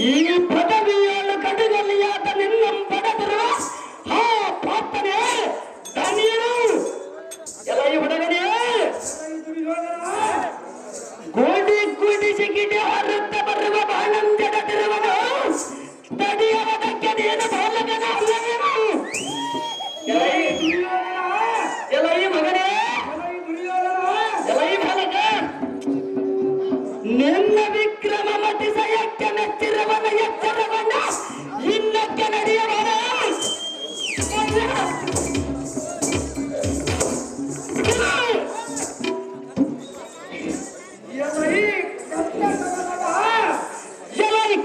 ಈ ಪದವಿಯನ್ನು ಕಡಿದಲ್ಲಿಯಾದ ನಿನ್ನ ಪಡೆದರು ಆ ಪಾಪನೆ ಧನ್ಯನು ಎಲ್ಲ ಈ ಹುಡುಗನೇ ಗೋಡಿ ಗುಡಿಸಿ ಗಿಡ ಹಾರುತ್ತ ಬರುವ ಬಾಣಂಜಡದಿರುವನು ತಡಿಯವದಕ್ಕೆ ನೀನು ಬಾಲಕನ ಅಲ್ಲವೇನು ಎಲ್ಲ ಈ ಮಗನೇ ಎಲ್ಲ ಈ ಬಾಲಕ ನಿನ್ನ ವಿಕ್ರಮ ಮತಿಸಯಕ್ಕೆ ಮೆಚ್ಚಿರುವನ ಎಚ್ಚರವನ್ನ ಇನ್ನಕ್ಕೆ ನಡೆಯುವನ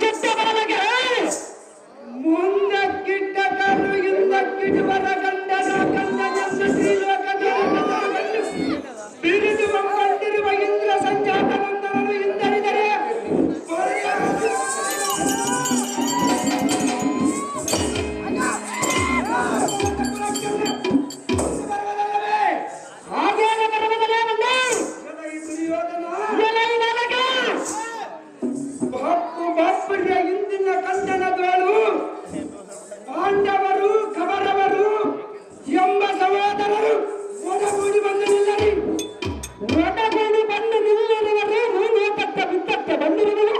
ಕೆಟ್ಟ ಬರಲಗೆ ಮುಂದಕ್ಕಿಟ್ಟ ಕಣ್ಣು ಹಿಂದಕ್ಕಿಡುವರ ಗಂಡನ ಗಂಡನೆಂದು ಶ್ರೀಲೋಕದ ಬಿರಿದು ಬಂದಿರುವ ಇಂದ್ರ ಸಂಜಾತನಂದನನ್ನು ಹಿಂದರಿದರೆ ಹಾಗೇನೆ ಬರುವುದಲ್ಲೇ ಬಂದ ಬಾಪುರ್ಯ ಇಂದಿನ ಕಂದನದೋಳು ಪಾಂಡವರು ಕಬರವರು ಎಂಬ ಸಹೋದರರು ಒಡಗೂಡಿ ಬಂದು ನಿಲ್ಲರಿ ಒಡಗೂಡಿ ಬಂದು ನಿಲ್ಲುವವರು ನೀತಕ್ಕ ಬಿತ್ತಕ್ಕ ಬಂದಿರುವರು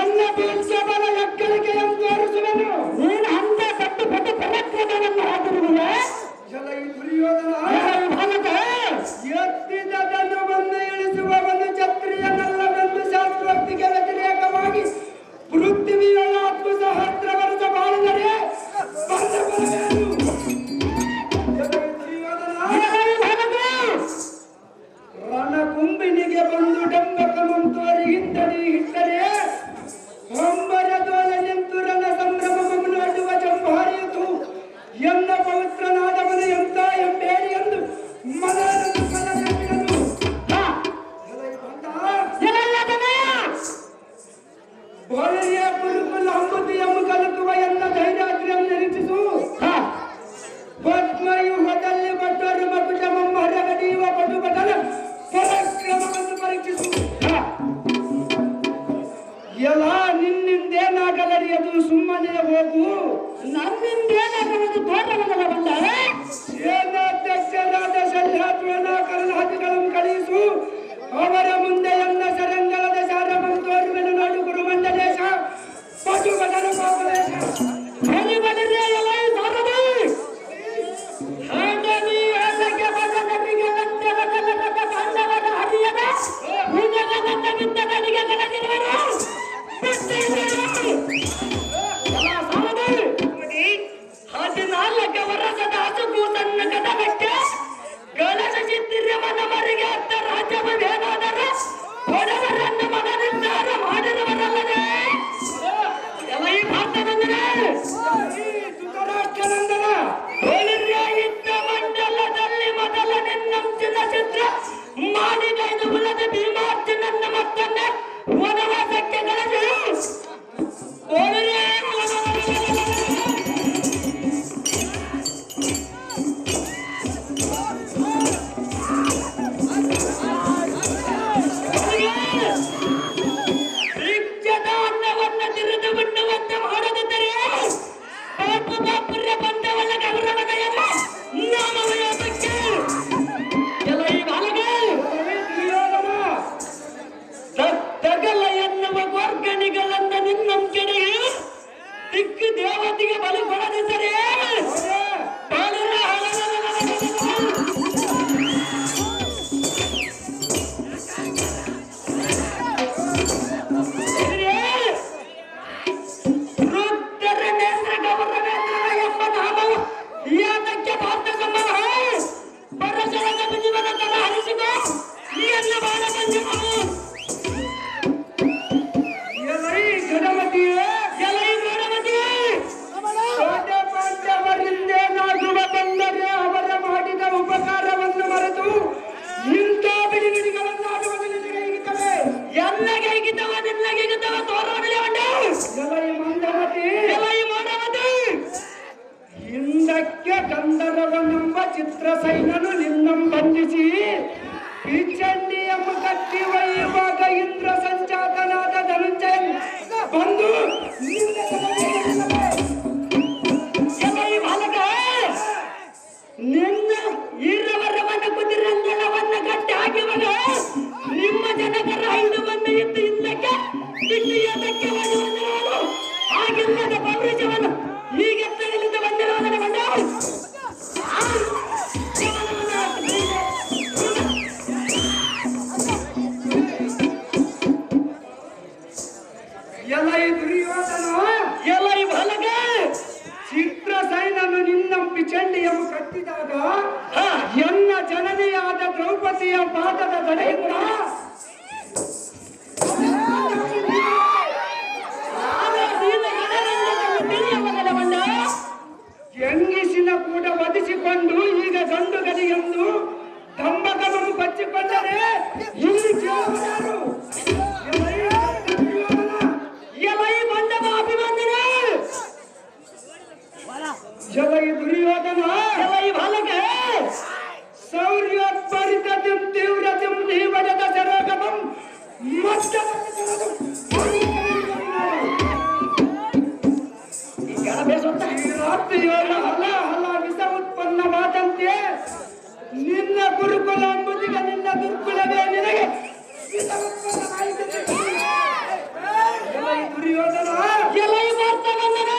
ಎಲ್ಲ ಬೀಳ್ಸಬಲ ಎಕ್ಕಳಿಗೆ ಎಂದು ತೋರಿಸುವನು ನೀನು ಅಂತ ಕಟ್ಟು ಪಟ್ಟು ಪರಾಕ್ರಮವನ್ನು ಹಾಕಿರುವುದ ಎತ್ತಿದನ್ನು ಬಂದು ಇಳಿಸುವವನು ಕ್ಷತ್ರಿಯನಲ್ಲವೆಂದು ಶಾಸ್ತ್ರೋಕ್ತಿಗೆ ವ್ಯತಿರೇಕವಾಗಿ ಪೃಥ್ವಿಯೊಳ 10,000 ವರ್ಷ ಬಾಳಿದರೆ ರಣಕುಂಬಿನಿಗೆ ಬಂದು ಡಂಬಕಮಂ ತೋರಿ ಹಿಂದಡಿ ಹಿಟ್ಟರೆ ಹೊಂಬರ ತೋಲ ನಿಂತು ರಣ ಸಂಭ್ರಮವನ್ನು ನೋಡುವ ಜಂಭಾರಿಯಿತು ಎನ್ನ ಪವಿತ್ರನಾದವನು ಎಂತ ಎಂಬೇಡಿ ಎಂದು ಮನವನ್ನು ಕಲಗಿಡನು ಬಳಿಯ ಕುರುಕುಲ ಹಂಬುತಿ ಎಂಬ ಕಲಕುವ ಎನ್ನ ಧೈರ್ಯಾಗ್ರಹಂ ನಿರೀಕ್ಷಿಸು ಪದ್ಮಯುಗದಲ್ಲಿ ಭಟ್ಟರು ಮಕುಟಮಂ ಹರಗಡೀವ ಪಟುಪಟಲ ಪರಾಕ್ರಮವನ್ನು ಪರೀಕ್ಷಿಸು ಎಲ್ಲ ನಿನ್ನಿಂದೇನಾಗಲರಿ ಅದು ಸುಮ್ಮನೆ ಹೋಗು ನನ್ನಿಂದೇನಾಗಲದು ತೋಟವಲ್ಲ ಬಂದ ಸೇನಾಧ್ಯಕ್ಷರಾದ ಶಲ್ಯಾತ್ವೇನಾಕರನಾದಿಗಳನ್ನು ಕಳಿಸು ಅವರ ಮುಂದೆ ಎನ್ನ ಸರಂಗಲದ ಸಾರಮಂ ತೋರುವೆನು ನಾಡು ಗುರು ಮಂಡಲೇಶ ಪಟುಪಟಲ ಪಾಪಲೇಶ ವರ್ಷದ ಹಸುಕು ತನ್ನ ಕದನಕ್ಕೆ ಗಣನ ಚಿತ್ತಿರವನ ಮರಿಗೆ ಅತ್ತ ರಾಜ್ಯವೇನಾದರ ಹೊಡವರನ್ನು ಮನನಿರ್ಧಾರ ಮಾಡಿರುವರಲ್ಲದೆ ಎಲ್ಲ ಈ ಮಾತನಂದರೆ ಧೃತರಾಷ್ಟ್ರನಂದನ ಯುದ್ಧ ಮಂಡಲದಲ್ಲಿ ಮೊದಲ ನಿನ್ನಂಚಿನ ಚಿತ್ರ ಮಾಡಿದೈದು ಕುಲದ ಭೀಮಾರ್ಜುನನ್ನ ಮತ್ತೊಮ್ಮೆ ವನವಾಸಕ್ಕೆ ಕಳೆದು ಅನ್ನವನ್ನು ತಿರುದು ಬಿಟ್ಟುವಂತೆ ಮಾಡದಿದ್ದರೆ ಬಾಪುರ್ಯ ಬಂದವನ ಗೌರವದ ಎಲ್ಲ ನಾಮವಯೋಗಕ್ಕೆ ಎಲ್ಲ ಈ ಬಾಲಗೆ ತಗಲ ಎನ್ನುವ ಗೋರ್ಗಣಿಗಳನ್ನ ನಿನ್ನಂಕೆಡೆಗೆ ದಿಕ್ಕು ದೇವತೆಗೆ ಬಲಿ ಕೊಡದಿದ್ದರೆ ಹಿಂದಕ್ಕೆ ಗಂಧರ್ವನೆಂಬ ಚಿತ್ರಸೈನನು ನಿನ್ನಂ ಬಂಧಿಸಿ ಪಿಚ್ಚಂಡಿ ಎಂಬ ಕಟ್ಟಿ ಒಯ್ಯುವಾಗ ಇಂದ್ರ ಸಂಜಾತನಾದ ಧನುಂಜಯ ಬಂದು ಆಗಿಲ್ಲದ ಪೌರುಷವನ್ನು ಈಗೆತ್ತಲಿಂದ ಬಂದಿರುವುದನ್ನು ಕಂಡ ಎಲೈ ದುರ್ಯೋಧನ ಎಲೈ ಬಲಗ ಚಿತ್ರಸೈನನ್ನು ನಿನ್ನಂಪಿ ಚಂಡಿಯನ್ನು ಕಟ್ಟಿದಾಗ ಎನ್ನ ಜನನಿಯಾದ ದ್ರೌಪದಿಯ ಪಾದದ ತಡೆಯಿಂದ ಹೆಂಗಿಸಿನ ಕೂಡ ವಧಿಸಿಕೊಂಡು ಈಗ ಗಂಡು ಗದಿಯೆಂದು ಕಂಬಕವನ್ನು ಬಚ್ಚಿಕೊಂಡರೆ ಇಲ್ಲಿ ಕೇಳುವರು ಎಲೈ ಬಂಧನ ಅಭಿವಂದನೆ ಎಲೈ ದುರ್ಯೋಧನ ಎಲೈ ಬಾಲಕ ಶೌರ್ಯೋತ್ಪರಿತಂ ತೀವ್ರತಂ ನೀವಡದ ಸರೋಗಮಂ ಹಲ ಹಲ ವಿಷ ಉತ್ಪನ್ನವಾದಂತೆ ನಿನ್ನ ಗುರುಕುಲ ಎಂಬುದಿಗೆ ನಿನ್ನ ದುರ್ಕುಲವೇ ನಿನಗೆ ವಿಷ ಉತ್ಪನ್ನವಾಯಿತು. ದುರ್ಯೋಧನ ಎಲೈ ವಾರ್ತವಂದನೆ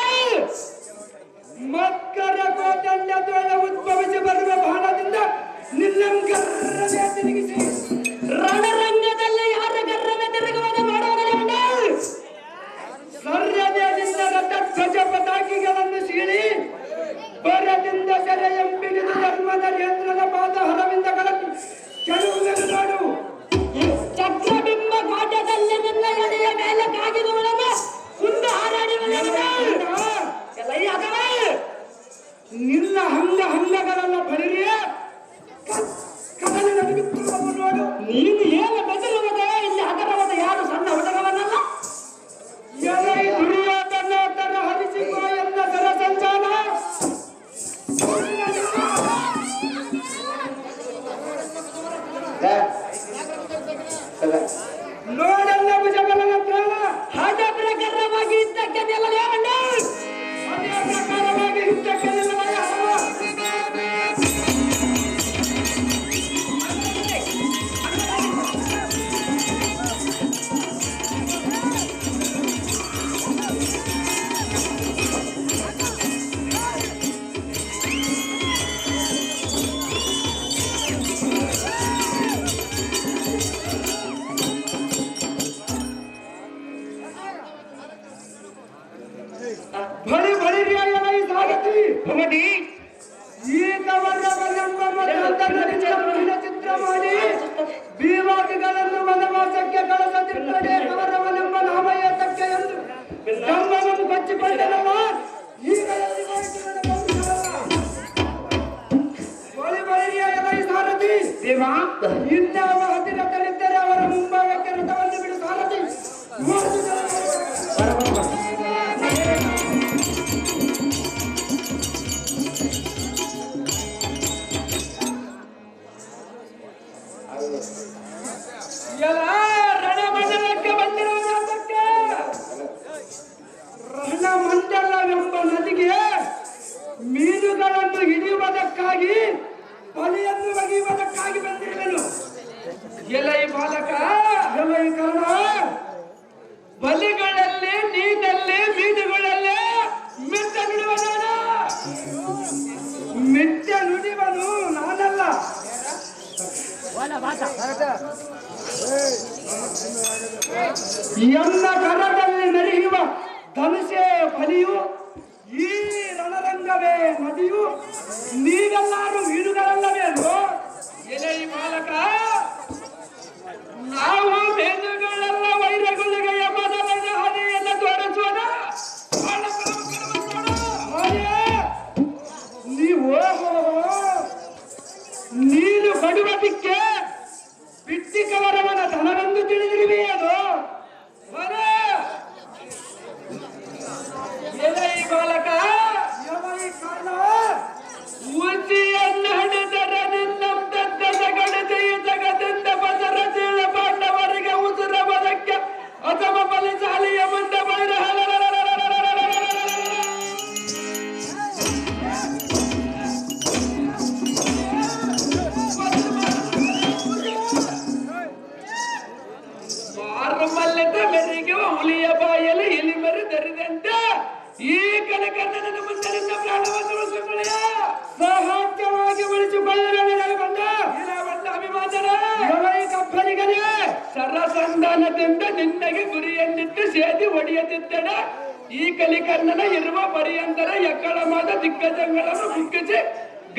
ಮಕ್ಕರ ಕೋಟಂಡದೊಳ ಉದ್ಭವಿಸಿ ಬರುವ ಬಾಣದಿಂದ ನಿನ್ನಂಗರ್ರನೆ ತಿರುಗಿಸಿ ರಣರಂಗದಲ್ಲಿ ಯಾರ ಗರ್ರನೆ ತಿರುಗುವುದು ಮಾಡುವುದರಿಂದ ಸರ್ಯದಿಂದ ರಥಧ್ವಜ ಪತಾಕಿಗಳನ್ನು ಸೀಳಿ ಬರದಿಂದ ಸೆರೆಯಂಪಿಡಿದು ಧರ್ಮದ ನೇತ್ರದ ಪಾದ ಹರವಿಂದಗಳನ್ನು ಕೆಳುವುದನ್ನು ಮಾಡು. ಚಕ್ರಬಿಂಬ ಘಾಟದಲ್ಲಿ ನಿನ್ನ ಎದೆಯ ಮೇಲೆ ಕಾಗಿದುಗಳನ್ನು ಮುಂದೆ ಹಾರಾಡಿ ನಿನ್ನ ಹಂಗಗಳೆಲ್ಲ ಬಳಿರಿಯ ಕಡಲಿನ ಬಿತ್ತುವನ್ನು ನೋಡು. ನೀನು ಏನು ಬೆದರುವುದ ಇಲ್ಲಿ ಹಗರವಾದ ಯಾರು ಸಣ್ಣ ಹುಡುಗವನ್ನಲ್ಲ. ಎಲೈ ದುರ್ಯೋಧನ ತನ್ನ ಹರಿಸಿಕೋ ಎಲ್ಲ ಸರ ಸಂಚಾರ ನೋಡಲ್ಲ ಭುಜಬಲನ ಪ್ರಾಣ ಹಠ ಪ್ರಕಾರವಾಗಿ ಇದ್ದಕ್ಕೆ ನಿಲ್ಲಲೇವಣ್ಣ ಅದೇ ಪ್ರಕಾರವಾಗಿ ಇದ್ದಕ್ಕೆ ನಿಲ್ಲವಯ್ಯ. ಬಳಿ ಬಳಿರಿಯ ಎಲೈ ಸಾಗತಿ ಭಗವತಿ ಈಗ ವರ್ಣವನ್ನೆಂಬ ಚಿತ್ರ ಮಾಡಿ ಬೀವಾದಿಗಳನ್ನು ವನವಾಸಕ್ಕೆ ಕಳಿಸದಿದ್ದರೆ ಕವರವನೆಂಬ ನಾಮಯತಕ್ಕೆ ಎಂದು ಕಂಬವನ್ನು ಬಚ್ಚಿಕೊಂಡನಲ್ಲ. ಈಗ ಬಳಿ ಬಳಿರಿಯ ಎಲೈ ಸಾರಥಿ ದೇವ ಇನ್ನಾವ ಹತ್ತಿರದಲ್ಲಿದ್ದರೆ ಅವರ ಮುಂಭಾಗಕ್ಕೆ ರಥವನ್ನು ಬಿಡು ಸಾರಥಿ. ರಣಮಂಡಲಕ್ಕೆ ಬಂದಿರುವುದಕ್ಕೆ ರಣಮಂಡಲವೆಂಬ ನದಿಗೆ ಮೀನುಗಳನ್ನು ಹಿಡಿಯುವುದಕ್ಕಾಗಿ ಬಲೆಯನ್ನು ಒಗೆಯುವುದಕ್ಕಾಗಿ ಬಂದಿರುವೆನು. ಎಲೈ ಬಾಲಕ ಎಲೈ ಕಾರಣ ಬಲಿಗಳಲ್ಲಿ ನೀರಲ್ಲಿ ಮೀನುಗಳಲ್ಲಿ ಮಿತ್ತ ನುಡಿವನು. ಮಿತ್ತ ನುಡಿವನು ನಾನಲ್ಲ. ಎನ್ನ ಕರದಲ್ಲಿ ಮೆರೆಯುವ ಧನುಷೆ ಬಲಿಯು ಈ ರಣರಂಗವೇ ನದಿಯು ನೀವೆಲ್ಲರೂ ಮೀನುಗಳಲ್ಲವೇನು. ಎಲೈ ಬಾಲಕ ನಾವು ಮೀನುಗಳೆಲ್ಲ ವೈರಗುಳಿಗೆಯ ಮೊದಲನೇ ಹಾದಿಯನ್ನು ತೋರಿಸೋಣ. ನೀವು ನೀನು ಕೊಡುವುದಕ್ಕೆ ಬಿಟ್ಟಿಕವರವನ ಧನವೆಂದು ತಿಳಿದಿರುವೆ. ಅದು ಎಲೈ ಬಾಲಕ ಎಲೈ ಕಾರಣ ಉಚಿಯನ್ನು ಹಿಡಿದರೆ ನಿನ್ನಂತ ಗಡತೆಯಿಂದ ಈ ಕಲಿಕರ್ಣದ ಮುಂದರಿಂದ ಪ್ರಾಣವನ್ನು ಉಳಿಸಿಕೊಳ್ಳಿ, ಸಾಹಾತ್ಯವಾಗಿ ಉಳಿಸಿಕೊಳ್ಳಲು ಬಂದ ಅಭಿಮಾನ ಕಪ್ಪಲಿಗನೇ ಸರಸಂಧಾನದಿಂದ ನಿನ್ನಗೆ ಗುರಿಯನ್ನಿಟ್ಟು ಸೇದಿ ಒಡೆಯದಿದ್ದಡೆ. ಈ ಕಲಿಕರ್ಣನ ಇರುವ ಪರ್ಯಂತರ ಎಕ್ಕಳವಾದ ದಿಗ್ಗಜಗಳನ್ನು ಕುಗ್ಗಿಸಿ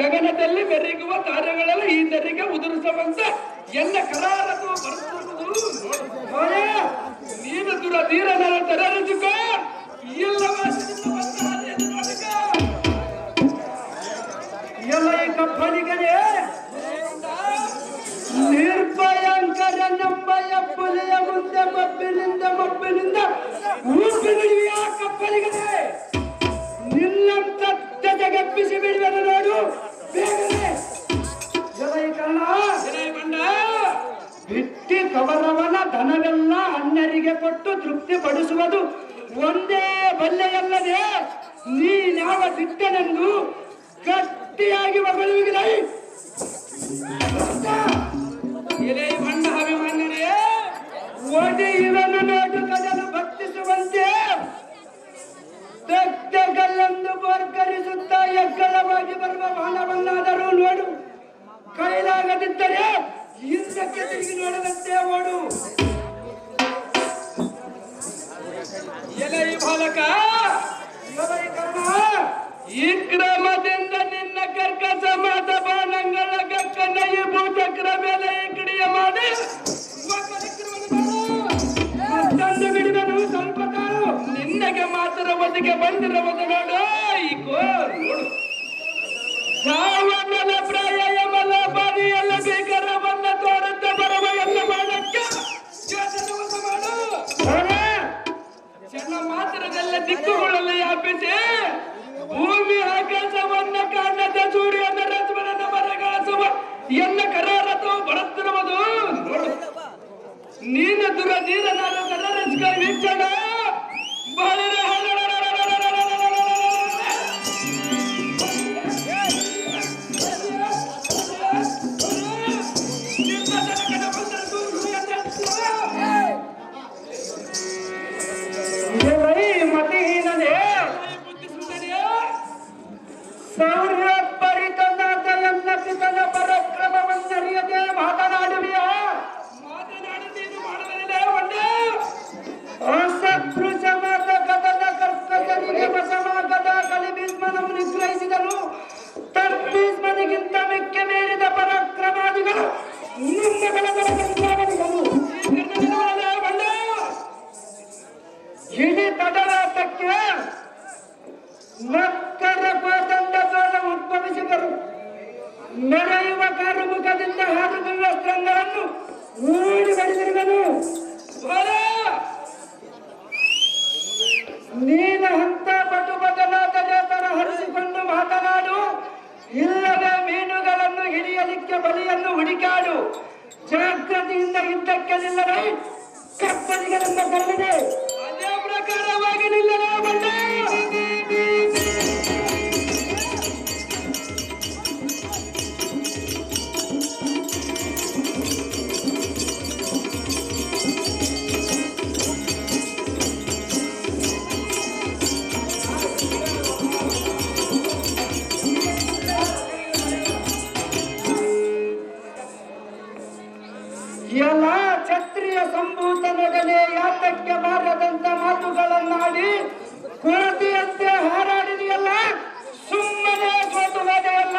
ಗಗನದಲ್ಲಿ ಮೆರೆಗುವ ತಾರೆಗಳೆಲ್ಲ ಈ ನರಿಗೆ ಉದುರಿಸುವಂತ ಎಲ್ಲ ಕರಾರತ್ವ ಬರುತ್ತಿರುವುದು ನೀನು ಧೀರನ ತೆರಳಿಸುಕ ಎಲ್ಲ ಈ ಕಪ್ಪಲಿಗನೇ ನಿರ್ಭಯಂಕರ ನಂಬಯ ಪುಲಿಯ ಮುಂದೆ ಮಬ್ಬಿನಿಂದ ಊಪಿನಿಡುವ ಕಪ್ಪಲಿಗನೇ ನಿನ್ನಂತ ಜಗಪ್ಪಿಸಿ ಬಿಡುವೆನು ನೋಡು ಬೇಗನೆ. ಬಿಟ್ಟಿ ಕವರವನ ಧನವೆಲ್ಲ ಅಣ್ಣರಿಗೆ ಕೊಟ್ಟು ತೃಪ್ತಿ ಪಡಿಸುವುದು ಒಂದೇ ಬಲ್ಲೆಯಲ್ಲದೆ ನೀನ್ಯಾವ ದಿಟ್ಟನೆಂದು ಗಟ್ಟಿಯಾಗಿ ಮಗಳುವಿಗೆ ಬಣ್ಣ ಅಭಿಮನ್ಯನೇ ಒಡಿ ಇವನು ನೋಟು ಕದಲು ಭಕ್ತಿಸುವಂತೆ ದಗ್ಧಗಲ್ಲೊಂದು ಬೋರ್ಕರಿಸುತ್ತಾ ಎಕ್ಕಳವಾಗಿ ಬರುವ ಮಾನವನ್ನಾದರೂ ನೋಡು, ಕೈಲಾಗದಿದ್ದರೆ ಹಿಂದಕ್ಕೆ ತಿರುಗಿ ನೋಡದಂತೆ ಓಡು. ಎಲೈ ಬಾಲಕ ಈ ಕ್ರಮದಿಂದ ನಿನ್ನ ಕರ್ಕಸ ಮಾತ ಬಾಣಗಳ ಗಕ್ಕನ ಈ ಭೂಚಕ್ರ ಮೇಲೆ ಈ ಕಡಿಯ ಮಾಡಿ ಮತ್ತೊಂದು ಬಿಡುವನು ಸ್ವಲ್ಪ ಕಾಳು ನಿನ್ನಗೆ ಮಾತ್ರ ಬದಿಗೆ ಬಂದಿರುವುದು ನೋಡು. ಈ ನೋಡು ಸಾವನ್ನಲ ಪ್ರಾಯ ಯಮಲ ಬಾರಿಯಲ್ಲ ಬೇಕರವನ್ನ ತೋರುತ್ತ ಬರುವ ಎಲ್ಲ ಮಾಡಕ್ಕೆ ಯೋಚನೆ ಮಾಡು. ಚೆನ್ನ ಮಾತ್ರದಲ್ಲ ದಿಕ್ಕುಗಳಲ್ಲಿ ವ್ಯಾಪಿಸಿ ಭೂಮಿ ಆಕಾಶವನ್ನ ಕಾಣದ ಸೂರ್ಯನ ರಶ್ಮನ ಮರಗಳ ಸಮ ಎಲ್ಲ ಕರಾರತ್ವ ಬರುತ್ತಿರುವುದು ನೋಡು. ನೀನು ನೀರನಾದ ಕರರಸ್ಕ ವೀಕ್ಷಣ ಬಾಳಿರ ಸೌರ್ಯಪರಿತನಾಥನ ಪಿತನ ಪರಕ್ರಮವನ್ನರಿಯದೆ ಮಾತನಾಡುವಿಯ ಮಾತನಾಡುತ್ತೀನು ಮಾಡಲಿಲ್ಲ ಒಂದೇ ಅಸತ್ರು ಸಮಾಜ ಕದನ ಕರ್ತರಿಗೆ ಬಸಮಾಗದ ಕಲಿಭೀಷ್ಮನನ್ನು ನಿಗ್ರಹಿಸಿದನು. ತರ್ಭೀಷ್ಮನಿಗಿಂತ ಮೆಕ್ಕೆ ಮೇರಿದ ಪರಾಕ್ರಮಾದಿಗಳು ಇಡೀ ತಡರಾಟಕ್ಕೆ ನಕ್ಕರ ಪಾದಂಡತೋಳ ಉದ್ಭವಿಸಿದರು. ಮೆರೆಯುವ ಕಾರುಮುಖದಿಂದ ಹಾದುಗುವ ಸ್ತ್ರಂಗವನ್ನು ಓಡಿ ಬಡಿದಿರುವನು. ನೀನು ಹಂತ ಪಟು ಬದಲಾದ ನೇತರ ಹರಿಸಿಕೊಂಡು ಮಾತನಾಡು, ಇಲ್ಲದೆ ಮೀನುಗಳನ್ನು ಹಿಡಿಯಲಿಕ್ಕೆ ಬಲಿಯನ್ನು ಹುಡುಕಾಡು. ಜಾಗೃತಿಯಿಂದ ಯುದ್ಧಕ್ಕೆ ನಿಲ್ಲದೆ ಕಪ್ಪಲಿಗರಿಂದ ಕರೆದಿದೆ. ಅದೇ ಪ್ರಕಾರವಾಗಿ ನಿಲ್ಲದೆ ಬಂದ ಎಲ್ಲ ಕ್ಷತ್ರಿಯ ಸಂಭೂತನೊಡನೆ ಯಾತಕ್ಕೆ ಬಾರದಂತ ಮಾತುಗಳನ್ನಾಡಿ ಕೊರತೆಯಂತೆ ಹಾರಾಡಿದೆಯಲ್ಲ, ಸುಮ್ಮನೆ ಸೋತು ಹೋದೆಯಲ್ಲ.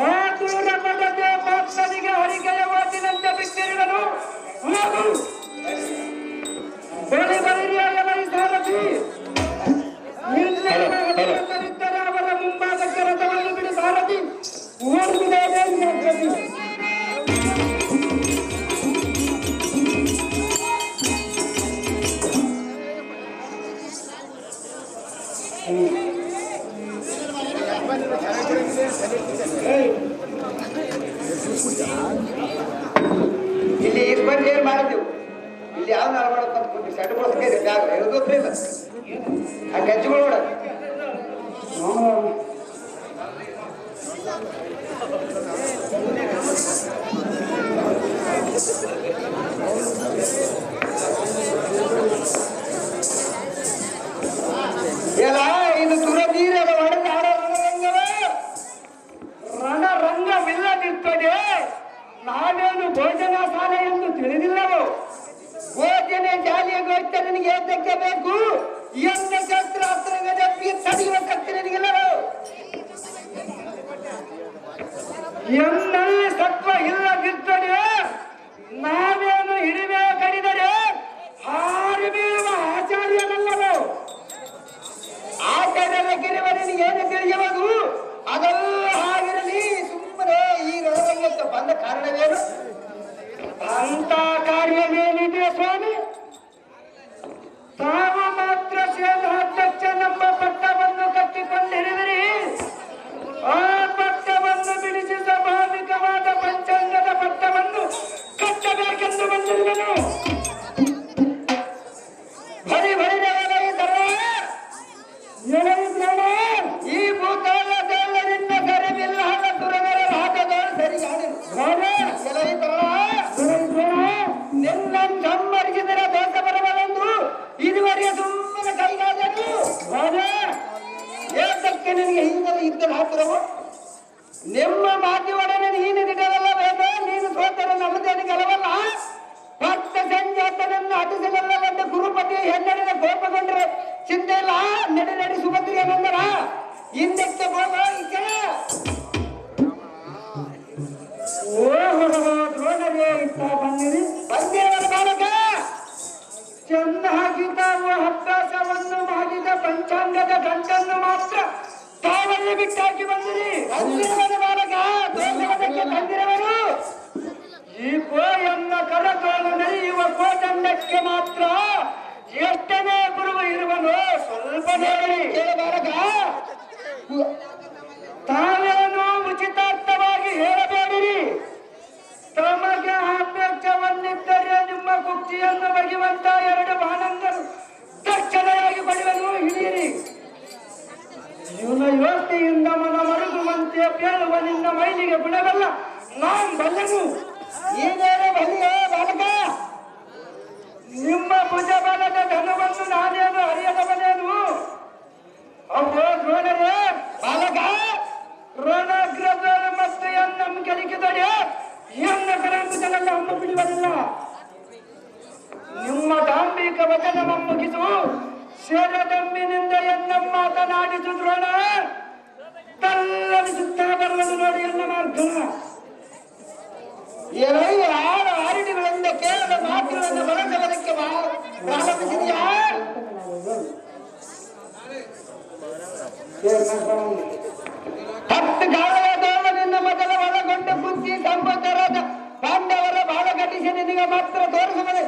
ಆ ದೂರ ಪಡದೆ ಭಕ್ತನಿಗೆ ಹರಿಕೆಯ ವಾಸಿನಂತೆ ಬಿಟ್ಟಿರುವನು. ಬಳಿ ಬಳಿರಿಯ ಸಾರಥಿ ಇದ್ದರೆ ಅವರ ಮುಂಭಾಗಕ್ಕೆ ರಥವನ್ನು ಬಿಡಿ ಸಾರಥಿ ಓಡಿದೆ. ಇಲ್ಲಿ ಇಸ್ಬಂದು ಏನ್ ಮಾಡಿದೆವು, ಇಲ್ಲಿ ಯಾವ ನಾಳ ಮಾಡಕ್ ಅಂದ್ಕೊಂಡು ಸೆಟ್ ಬಳಸ್ಕೇರಿ ಬ್ಯಾಗ ಇರೋದಿಲ್ಲ ಆ ಗಜ್ಜುಗಳು ನೋಡ ಅದಕ್ಕೆ ನಿನಗೆ ಹಿಂದೆಲ್ಲ ಇದ್ದ ಹಾಕಿರವು ನಿಮ್ಮ ಮಾತಿ ಒಡನೆ ನೀನು ದಿಟವಲ್ಲ ಬೇಡ ನೀನು ಸೋತರೆ ನಮ್ಮದೇನು ಗೆಲವಲ್ಲ ಭಕ್ತ ಸಂಜಾತನನ್ನು ಅಟಿಸಲೆಲ್ಲ ಬಂದ ಗುರುಪತಿ ಹೆಣ್ಣಡಿನ ಕೋಪಗೊಂಡ್ರೆ ಚಿಂತೆ ಇಲ್ಲ ನಡಿ ಸುಭದ್ರಿಗೆ ಬಂದರ ಹಿಂದಕ್ಕೆ ಹೋಗ ದ್ರೋಣರೇ ಇತ್ತ ಬಂದಿರಿ ಬಂದಿರವರ ಬಾಲಕ ಚೆನ್ನಾಗಿ ತಾವು ಅಭ್ಯಾಸವನ್ನು ಮಾಡಿದ ಪಂಚಾಂಗದ ಗಂಟನ್ನು ಮಾತ್ರ ತಾವಲ್ಲಿ ಬಿಟ್ಟಾಕಿ ಬಂದಿರಿ ಬಂದಿರವರ ಬಾಲಕ ದೋಷವದಕ್ಕೆ ಬಂದಿರವರು ಈ ಕೋಯನ್ನ ಕರತೋಲು ನಡೆಯುವ ಕೋದಂಡಕ್ಕೆ ಮಾತ್ರ ಎಷ್ಟನೇ ಗುರುವ ಇರುವನು ಸ್ವಲ್ಪ ನೋಡಿ ಬಾಲಕ ತಾವೇನು ಉಚಿತಾರ್ಥವಾಗಿ ಹೇಳಬೇಡಿರಿ ತಮಗೆ ಅಪೇಕ್ಷವನ್ನಿದ್ದರೆ ನಿಮ್ಮ ಕುಕ್ಷಿಯನ್ನು ಬಗೆಯುವಂತ 2 ಬಾಣಂದರು ತಕ್ಷಣವಾಗಿ ಪಡೆಯಲು ಹಿಡಿಯಿರಿ ಇವನ ಯೋಚನೆಯಿಂದ ಮನ ಮರುಗುವಂತೆ ಬೇಳುವ ನಿನ್ನ ಮೈಲಿಗೆ ಗುಣವಲ್ಲ ನಾನ್ ಬಲ್ಲನು ಈಗೇನೆ ಬಲ್ಲಿಯೇ ಬಾಲಕ ನಿಮ್ಮ ಭುಜ ಬಲದ ಧನವನ್ನು ನಾನೇನು ಹರಿಯದವನೇನು ಅಬ್ಬೋ ದ್ರೋಣರೇ ಬಾಲಕ ರೋಣಾಗ್ರದೋಣ ಮತ್ತು ಎನ್ನಮ್ಮ ಕೆಲಿಕಿದೊಡೆ ಎನ್ನ ಕರಾಂಕುತನಲ್ಲ ಅಮ್ಮ ಬಿಡುವುದಿಲ್ಲ ನಿಮ್ಮ ದಾಂಭಿಕ ವಚನ ಮುಗಿಸು ಶರದಂಬಿನಿಂದ ಎನ್ನಮ್ಮ ಮಾತನಾಡಿಸು ದ್ರೋಣ ತಲ್ಲನಿಸುತ್ತಾ ಬರುವುದು ನೋಡಿ ಎನ್ನ ಮಾರ್ಗ ಆರು ಆರಿಡಿಗಳಿಂದ ಕೇವಲ ಮಾತುಗಳನ್ನು ಬಳಸುವುದಕ್ಕೆ ಪ್ರಾರಂಭಿಸಿದೆಯಾ ಹತ್ತು ಕಾಲವಾದವನಿಂದ ಮೊದಲ ಒಳಗೊಂಡ ಬುದ್ಧಿ ಸಂಪತ್ತರಾದ ಪಾಂಡವರ ಬಾಳ ಘಟಿಸಿ ನಿನಗೆ ಮಾತ್ರ ತೋರಿಸುತ್ತದೆ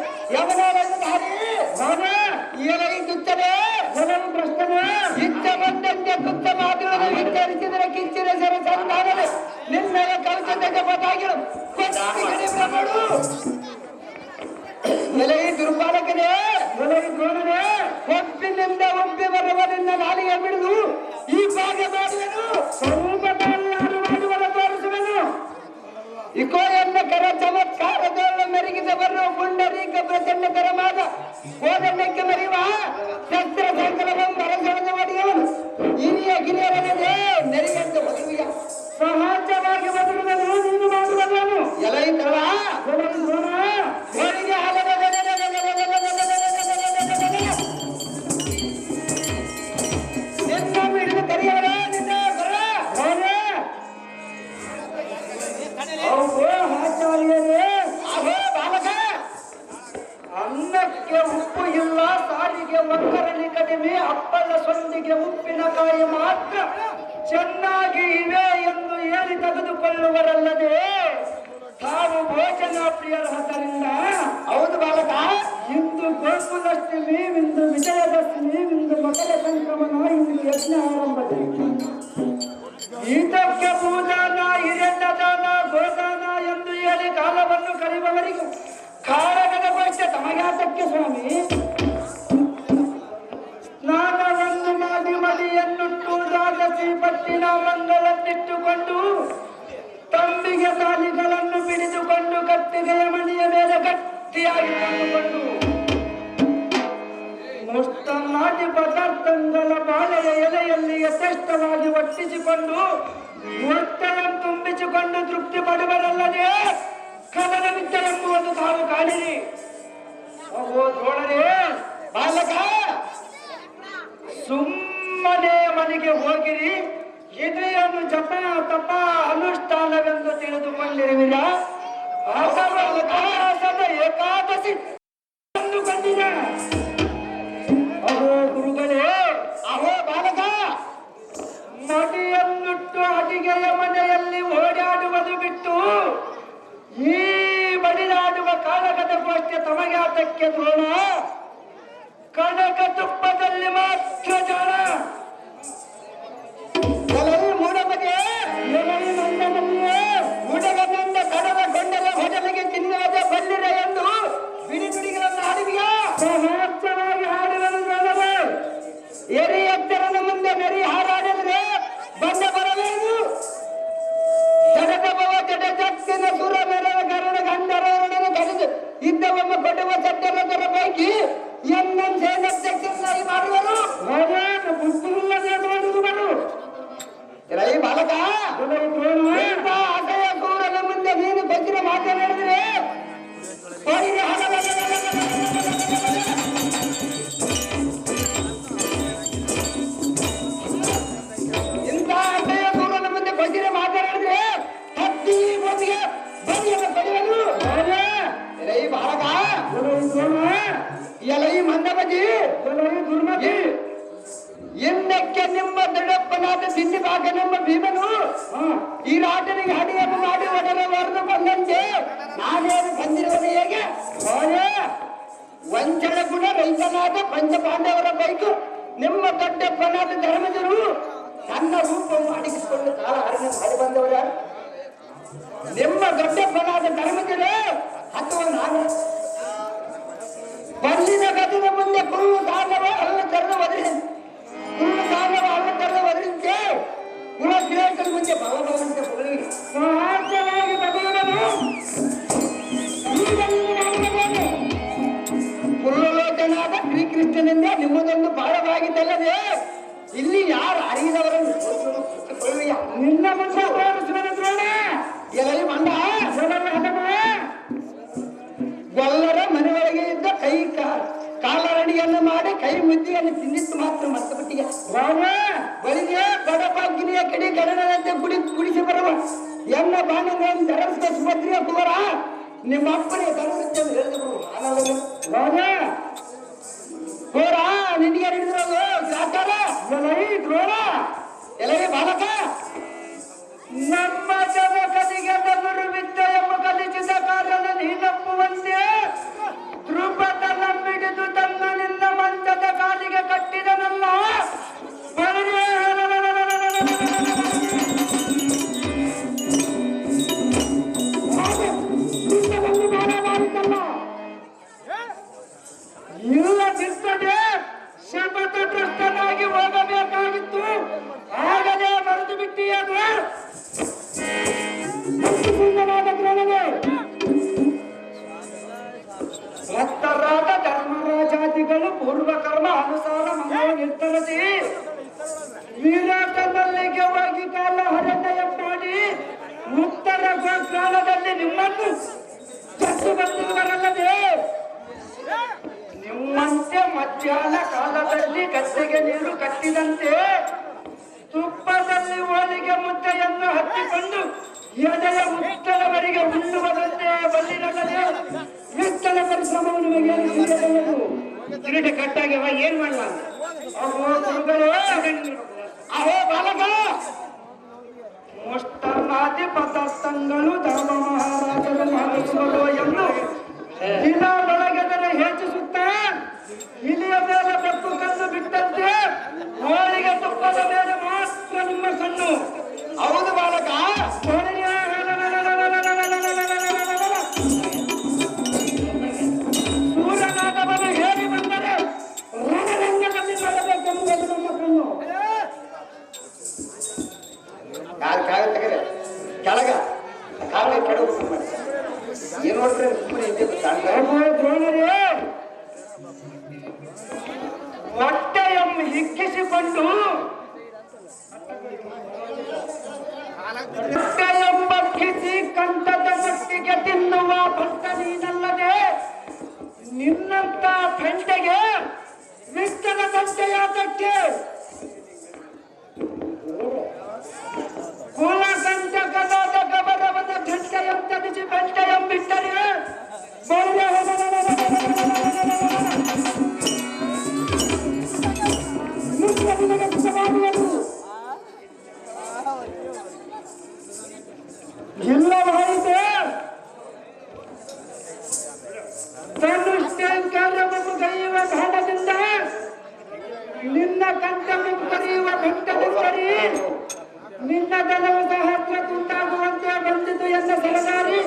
ತುಚ್ಚನೆ ಪ್ರಶ್ನೆ ಇಚ್ಛ ಬಂದಂತೆ ತುಚ್ಚ ಮಾತುಗಳನ್ನು ವಿಚಾರಿಸಿದರೆ ಕಿಚ್ಚಿನ ಸರ ಸಂಧಾನದ ನಿನ್ನೆಲ್ಲ ಕಲ್ಕತೆಗೆ ಗೊತ್ತಾಗಿರು ಎಲೈ ದುರ್ಬಾಲಕನೇ ಎಲೈ ದ್ರೋಣನೇ ಒಪ್ಪಿನಿಂದ ಒಪ್ಪಿ ಬರುವ ನಿನ್ನ ನಾಲಿಗೆ ಬಿಡುದು ಈ ಭಾಗ ಮಾಡುವೆನು ಸ್ವಲ್ಪ ಮಾಡುವರ ತೋರಿಸುವೆನು ಇಕೋ ಎನ್ನ ಕರ ಚಮತ್ಕಾರದೊಳ್ಳ ಮೆರುಗಿದ ಬರುವ ಪುಂಡರೀಕ ಪ್ರಚಂಡಕರವಾದ ಕೋದಣ್ಣಕ್ಕೆ ಮರೆಯುವ ಶಸ್ತ್ರ ಸಂಕಲವನ್ನು ಮರಸಳದ ಮಾಡಿಯವನು ಹಿರಿಯ ಗಿರಿಯರನೇ ನೆರೆಯಂತ ಬದುವಿಯ ಸಹಜವಾಗಿ ಬದುಕುವುದನ್ನು ನೀನು ಮಾಡುವುದನ್ನು ಎಲೈ ತಳ ಹೊರಗೆ ಹಲದ ನಿನ್ನ ಹಿಡಿದು ಕರೆಯವರ ನಿನ್ನ ಬಾಲಕ ಅನ್ನಕ್ಕೆ ಉಪ್ಪು ಇಲ್ಲ ಸಾರಿಗೆ ಒಕ್ಕರಣೆ ಕಡಿಮೆ ಹಪ್ಪಳ ಸೊಂದಿಗೆ ಉಪ್ಪಿನಕಾಯಿ ಮಾತ್ರ ಚೆನ್ನಾಗಿ ಇವೆ ಎಂದು ಹೇಳಿ ತೆಗೆದುಕೊಳ್ಳುವರಲ್ಲದೆ ತಾವು ಭೋಜನ ಪ್ರಿಯರಾದ್ದರಿಂದ ಹೌದು ಬಾಲಕ ಇಂದು ಗೋಕುಲಾಷ್ಟಮಿ ಇಂದು ವಿಜಯದಶಮಿ ಇಂದು ಮಕರ ಸಂಕ್ರಮಣ ಇಂದು ಯಜ್ಞ ಆರಂಭದಲ್ಲಿ ಈತಕ್ಕೆ ಭೂದಾನ ಹಿರಣ್ಯದಾನ ಗೋದಾನ ಎಂದು ಹೇಳಿ ಕಾಲವನ್ನು ಕರೆಯುವವರಿಗೆ ಕಾರಣದ ಬಗ್ಗೆ ತಮಗಾತಕ್ಕೆ ಸ್ವಾಮಿ ಸ್ನಾನವನ್ನು ಮಾಡಿ ಮಡಿಯನ್ನುಟ್ಟು ದ್ವಾದಶಿ ಪಟ್ಟಿನ ಮಂಗಲನ್ನಿಟ್ಟುಕೊಂಡು ತಂಬಿಗೆ ತಾಲಿಗಳನ್ನು ಬಿಡಿದುಕೊಂಡು ಕಟ್ಟಿಗೆಯ ಮಣಿಯ ಮೇಲೆ ಗಟ್ಟಿಯಾಗಿ ಕೊಂಡುಕೊಂಡು ಮುಷ್ಟನಾದಿ ಪದಾರ್ಥಗಳ ಬಾಳೆಯ ಎಲೆಯಲ್ಲಿ ಯಥೇಷ್ಟವಾಗಿ ಒಟ್ಟಿಸಿಕೊಂಡು ಹೊಟ್ಟೆಯನ್ನು ತುಂಬಿಸಿಕೊಂಡು ತೃಪ್ತಿ ಪಡುವರಲ್ಲದೆ ಕದನವಿದ್ದ ಎಂಬುವುದು ತಾವು ಕಾಣಿರಿ ಓ ದ್ರೋಣರೇ ಬಾಲಕ ಸುಮ್ಮನೆ ಮನೆಗೆ ಹೋಗಿರಿ ಇದೆಯನ್ನು ಜಪ ತಪ ಅನುಷ್ಠಾನವೆಂದು ತಿಳಿದುಕೊಂಡಿರುವಿರ ಅಥವಾ ಉಪವಾಸದ ಏಕಾದಶಿ ಕಂಡುಕೊಂಡಿರ ಅಹೋ ಗುರುಗಳೇ ಅಹೋ ಬಾಲಕ ಮಡಿಯನ್ನುಟ್ಟು ಅಡಿಗೆಯ ಮನೆಯಲ್ಲಿ ಓಡಾಡುವುದು ಬಿಟ್ಟು ಈ ಬಡಿದಾಡುವ ಕಾಳಗದ ಗೋಷ್ಠಿ ತಮಗೆ ಆತಕ್ಕೆ ದ್ರೋಣ ಕನಕ ತುಪ್ಪದಲ್ಲಿ ಮಾತ್ರ ಜಾಣ ಮೂಡಬಗೆ ಹುಡುಗನಿಂದ ಕಡದ ಗೊಂಡಲ ಹೊಡಲಿಗೆ ತಿನ್ನುವುದ ಬಲ್ಲಿರ ಎಂದು ಬಿಡಿ ಬಿಡಿಗಳನ್ನು ಹಾಡುವಿಯ ಸಹಜವಾಗಿ ಹಾಡುವುದು ನೋಡಲು ಎರಿ ಎತ್ತರನ ಮುಂದೆ ಮೆರಿ ಹಾರಾಡಲಿದೆ ಬಂದ ಬರಬೇಕು ಜಗದಬವ ಜಡ ಜಗತ್ತಿನ ಸುರ ಮೆರವ ಗರಣ ಗಂಧರವರನ್ನು ಕರೆದು ಇದ್ದವಮ್ಮ ಕೊಡುವ ಸಟ್ಟರದರ ಪೈಕಿ ಎನ್ನ ಸೇನಾಧ್ಯಕ್ಷರನ್ನಾಗಿ ಮಾಡುವರು ಬುದ್ಧಿಯಿಲ್ಲದೆ ಮಾಡುವರು ಇನ್ನಕ್ಕೆ ನಿಮ್ಮ ದೊಡ್ಡಪ್ಪನಾದ ಸಿಂಧಿಭಾಗ ನಮ್ಮ ಭೀಮನು ಈ ರಾಟನಿಗೆ ಹಡಿಯನ್ನು ಮಾಡಿ ಒಡಲಬಾರದು ಬಂದಂತೆ ನಾನೇನು ಬಂದಿರುವುದು ಹೇಗೆ ವಂಚನ ಗುಣ ರೈತನಾದ ಪಂಚಪಾಂಡವರ ಬೈಕು ನಿಮ್ಮ ದೊಡ್ಡಪ್ಪನಾದ ಧರ್ಮಜರು ತನ್ನ ರೂಪವನ್ನು ಅಡಗಿಸಿಕೊಂಡು ಕಾಲ ಹರಣ ಮಾಡಿ ಬಂದವರ ನಿಮ್ಮ ದೊಡ್ಡಪ್ಪನಾದ ಧರ್ಮಜರೇ ಅಥವಾ ನಾನು ಬಲ್ಲಿನ ಗದಿನ ಮುಂದೆ ಕುರುಳು ದಾನವ ಅಲ್ಲ ತರದ ಒದರಿ ಕುರುಳು ದಾನವ ಅಲ್ಲ ತರದ ಒದರಿಂತೆ ಕುಲಶ್ರೇಷ್ಠರ ಮುಂದೆ ಬಲಬಲಂತೆ ಸಹಜವಾಗಿ ಬದಲನು ಕುರುಳೋಚನಾದ ಶ್ರೀಕೃಷ್ಣನಿಂದ ನಿಮ್ಮದೊಂದು ಬಾಳವಾಗಿದ್ದಲ್ಲದೆ ಇಲ್ಲಿ ಯಾರು ಅರಿಯದವರನ್ನು ನಿನ್ನ ಮುಂದೆ ಎಲೈ ಮಂಡ ಗೊಲ್ಲರ ಮನೆಯೊಳಗೆ ಇದ್ದ ಕೈ ಕಾಲರಡಿಯನ್ನು ಮಾಡಿ ಕೈ ಮುದ್ದಿಯನ್ನು ತಿನ್ನಿತ್ತು ಮಾತ್ರ ಮತ್ತೆ ಬಿಟ್ಟಿಗೆ ಬಳಿಗೆ ಬಡಪಾಗಿನಿಯ ಕಡೆ ಗಣನಂತೆ ಕುಡಿಸಿ ಬರುವ ಎನ್ನ ಬಾಣಗಳನ್ನು ಧರ್ಮದ ಸುಭದ್ರಿಯ ಕುವರ ನಿಮ್ಮ ಅಪ್ಪನೇ ಧರ್ಮಕ್ಕೆ ಹೇಳಿದ್ರು ಕೋರ ನಿನಗೆ ಹಿಡಿದಿರೋದು ಗಾಚಾರ ದ್ರೋಣ ಎಲ್ಲರಿಗೆ ಬಾಲಕ ನಮ್ಮ ಜಗತ್ತಿಗೆ ತವರು ವಿದ್ಯೆಯನ್ನು ಕಲಿಸಿದ ಕಾರಣ ನೀನಪ್ಪುವಂತೆ ಧ್ರುಪದ ನಂಬಿಡಿದು ತನ್ನ ನಿನ್ನ ಮಂಚದ ಕಾಲಿಗೆ ಕಟ್ಟಿದನಲ್ಲ ಇಲ್ಲದಿದ್ದರೆ ಶಪಥಗ್ರಸ್ತನಾಗಿ ಹೋಗಬೇಕಾಗಿತ್ತು ಆಗಲೇ ಮರೆತು ಬಿಟ್ಟಿಯದು ಭಕ್ತರಾದ ಧರ್ಮರಾಜಾದಿಗಳು ಪೂರ್ವಕರ್ಮ ಅನುಸಾರ ಮನೋ ನಿರ್ಧರಿಸಿ ವೀರಾಟನಲ್ಲಿಗೆ ಹೋಗಿ ಕಾಲ ಹರಟಯ ಮಾಡಿ ಉತ್ತರ ಗೋಕಾಲದಲ್ಲಿ ನಿಮ್ಮನ್ನು ಚತ್ತು ಬಂದಿರುವರಲ್ಲದೆ ನಿಮ್ಮಂತೆ ಮಧ್ಯಾಹ್ನ ಕಾಲದಲ್ಲಿ ಗದ್ದೆಗೆ ನೀರು ಕಟ್ಟಿದಂತೆ ತುಪ್ಪದಲ್ಲಿ ಹೋಳಿಗೆ ಮುದ್ದೆಯನ್ನು ಹತ್ತಿಕೊಂಡು ಎದೆಯ ಮುತ್ತಲವರಿಗೆ ಉಣ್ಣುವುದಂತೆ ಬಲ್ಲಿರಲ್ಲದೆ ವಿತ್ತಲ ಪರಿಶ್ರಮವನ್ನು ಕಿರೀಟ ಕಟ್ಟಾಗ್ಯವ ಏನ್ ಮಾಡಲ್ಲ ಅಹೋ ಬಾಲಕ ಮುಷ್ಟನಾದಿ ಪದಾರ್ಥಗಳು ಧರ್ಮ ಮಹಾರಾಜರು ಮಾಡಿಸುವುದು ಎಂದು ದಿನ ಬೆಳಗೆದರೆ ಹೆಚ್ಚಿಸುತ್ತ ಇಲಿಯ ಮೇಲೆ ಬೆಕ್ಕು ಕಣ್ಣು ಬಿಟ್ಟಂತೆ ಹೋಳಿಗೆ ತುಪ್ಪದ ಮೇಲೆ ಮಾತ್ರ ನಿಮ್ಮ ಕಣ್ಣು ಹೌದು ಬಾಲಕ ಸೂರ್ಯನಾದವನು ಹೇಳಿ ಬಂದರೆ ರಣರಂಗದಲ್ಲಿ ನೋಡಬೇಕೆಂಬುದು ನಮ್ಮ ಕಣ್ಣು ಕಾಲ ತೆಗೆದೆ ಕೆಳಗ ಕಾಲ ಕೆಡವು ಏನ್ ನೋಡ್ತಾರೆ ದ್ರೋಣರೇ ಹೊಟ್ಟೆಯನ್ನು ಹಿಗ್ಗಿಸಿಕೊಂಡು ಹೊಟ್ಟೆಯೊಬ್ಬಕ್ಕಿಸಿ ಕಂಠದ ಮಟ್ಟಿಗೆ ತಿನ್ನುವ ಭಕ್ತ ನೀನಲ್ಲದೆ ನಿನ್ನಂತ ಪೆಂಟೆಗೆ ವಿತ್ತನ ಗಂಟೆಯಾದಕ್ಕೆ ಕುಲಕಂಟಕನಾದ ಗಮನವನ್ನ ಗಂಟೆಯಂತನಿಸಿ ಗಂಟೆಯಂಬಿಟ್ಟರೆ ಇಲ್ಲವಾಯಿತೆ ಧನುಷ್ಠಾಂಕಾರವನ್ನು ಕರೆಯುವ ಭಾಣದಿಂದ ನಿನ್ನ ಕಂಠವನ್ನು ಕರೆಯುವ ಘಂಟದಿಂದರಿ ನಿನ್ನ ಧನವು ಸಹಸ್ರ ತುಂಟಾಗುವಂತೆ ಬಂದಿತು ಎನ್ನ ಸರದಾರಿ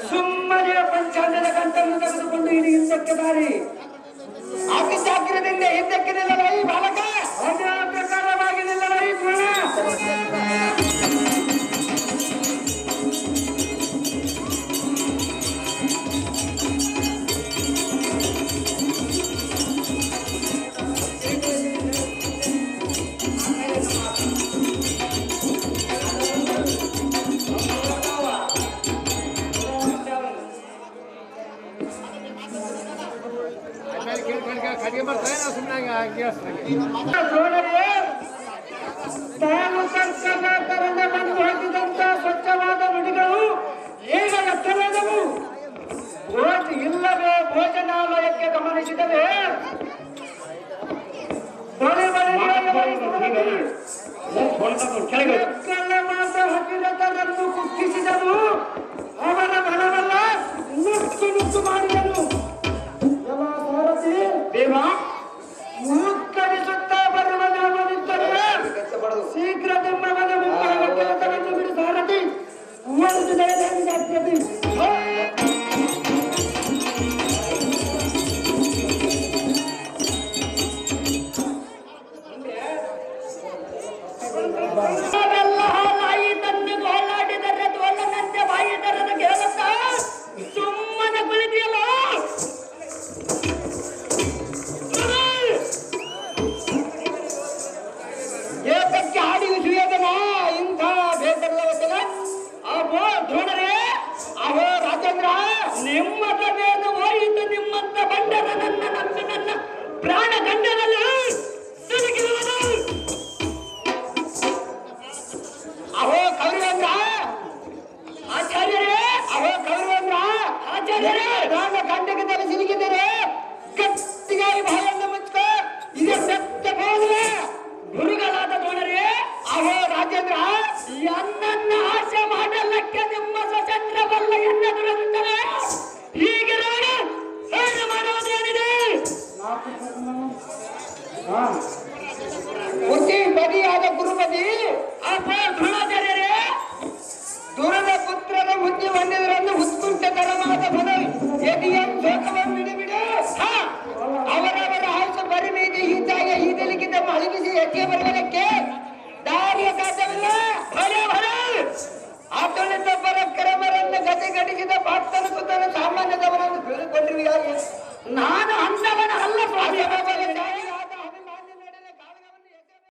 ಸುಮ್ಮನೆ ಪಂಚಾಂಗದ ಕಂಠವನ್ನು ತೆಗೆದುಕೊಂಡು ಇಡೀ ಹಿಂದಕ್ಕೆ ದಾರಿ ಅತಿ ಜಾಗ್ರತೆಯಿಂದ ಹಿಂದಕ್ಕೆ ನಿಲ್ಲಲೈ ಬಾಲಕ ಅದೇ ಪ್ರಕಾರವಾಗಿ ನಿಲ್ಲಲೈ ದ್ರೋಣ ತಾನು ಸಂಸ್ಕೃತರಿಂದ ಬಂದು ಹೋಗಿದಂತ ಸ್ವಚ್ಛವಾದ ನುಡಿಗಳು ಈಗ ವ್ಯಕ್ತವಾದವು ಇಲ್ಲವೇ ಭೋಜನಾಲಯಕ್ಕೆ ಗಮನಿಸಿದರೆ ಬಳಿ ಕೆಳಗೆ ಮಕ್ಕಳ ಮಾತ ಹಕ್ಕಿರತನನ್ನು ಕುಕ್ಕಿಸಿದನು, ಅವನ ಬಲವಲ್ಲ ನುಚ್ಚು ನುಚ್ಚು ಮಾಡಿದನು. ಎಲ್ಲ ಸಾರಥಿ ದೇವ ಮುಕ್ಕರಿಸುತ್ತಾ ಬರುವ ನಾಮನಿದ್ದರೆ ಶೀಘ್ರ ನಿಮ್ಮವನ ಮುಂಬರವನ್ನು ಬಿಡು ಸಾರಥಿ. ಒಂದು ದಯದಲ್ಲಿ ಸಾಧ್ಯತೆ ಅವೆಲ್ಲ ಹಾಲಾಯಿ ತಂದು ಗೋಳಾಡಿದರೆ ತೋಲನಂತೆ ಬಾಯಿ ತರದ ಕೇಳುತ್ತ ಸುಮ್ಮನೆ ಕುಳಿತಿಯಲ್ಲ. ಏಕಕ್ಕೆ ಹಾಡಿ ಸುಯೋಧನ ಇಂಥ ಬೇಸರವತ್ತನ. ಅಹೋ ದ್ರೋಣರೇ, ಅಹೋ ರಾಜೇಂದ್ರ, ನಿಮ್ಮ ತವೇನು ಹೋಯಿತು ನಿಮ್ಮಂತ ಬಂಡರ ನನ್ನ ನಂಬಿ ನನ್ನ ಪ್ರಾಣ ಗಂಡನಲ್ಲಿ ಸಿಲುಕಿರುವುದು. ಅಹೋ ಕೌರವೇಂದ್ರ, ಆಚಾರ್ಯರೇ, ಅಹೋ ಕೌರವೇಂದ್ರ, ಆಚಾರ್ಯರೇ, ನಾನು ಕಂಟಕದಲ್ಲಿ ಸಿಲುಕಿದ್ದೇನೆ. ಗಟ್ಟಿಯಾಗಿ ಬಾಯನ್ನು ಮುಚ್ಕೋ, ಇದೇ ಸತ್ಯ ಬೋಧನೆ. ಗುರುಗಳಾದ ದ್ರೋಣರೇ, ಅಹೋ ರಾಜೇಂದ್ರ, ಎನ್ನನ್ನ ಆಶೆ ಮಾಡಲಕ್ಕೆ ನಿಮ್ಮ ಸ್ವತಂತ್ರ ಬಲ್ಲ ಎನ್ನೆದುರುತ್ತಾರೆ. ಹೀಗೆ ನೋಡಿ ಏನು ಮಾಡುವುದೇನಿದೆ? ಬುದ್ಧಿಪತಿಯಾದ ಗುರುಪತಿ ಅಪ್ಪ ದ್ರೋಣಾಚಾರ್ಯರೇ, ದುರದ ಪುತ್ರರ ಬುದ್ಧಿ ಹೊಂದಿದರನ್ನು ಉತ್ಕೃಷ್ಟಕರವಾದ ಪದವಿ ಯದಿಯಂ ಶೋಕವನ್ನು ಬಿಡಿಬಿಡು. ಅವರವರ ಆಯುಷ ಪರಿಮಿತಿ ಹೀಗಾಗಿ ಹೀದಲಿಕ್ಕಿದ್ದ ಅಳಿಗಿಸಿ ಹೆಚ್ಚಿಗೆ ಬರುವುದಕ್ಕೆ ದಾರಿಯ ಸಾಧ್ಯವಿಲ್ಲ. ಆತುಳಿತ ಪರಕ್ರಮರನ್ನು ಗತಿಗಡಿಸಿದ ಭಕ್ತನ ಸುತ್ತನ ಸಾಮಾನ್ಯದವರನ್ನು ತಿಳಿದುಕೊಂಡಿರುವಿಯಾಗಿ ನಾನು ಅಂದವನ ಅಲ್ಲ ಸ್ವಾಮಿ.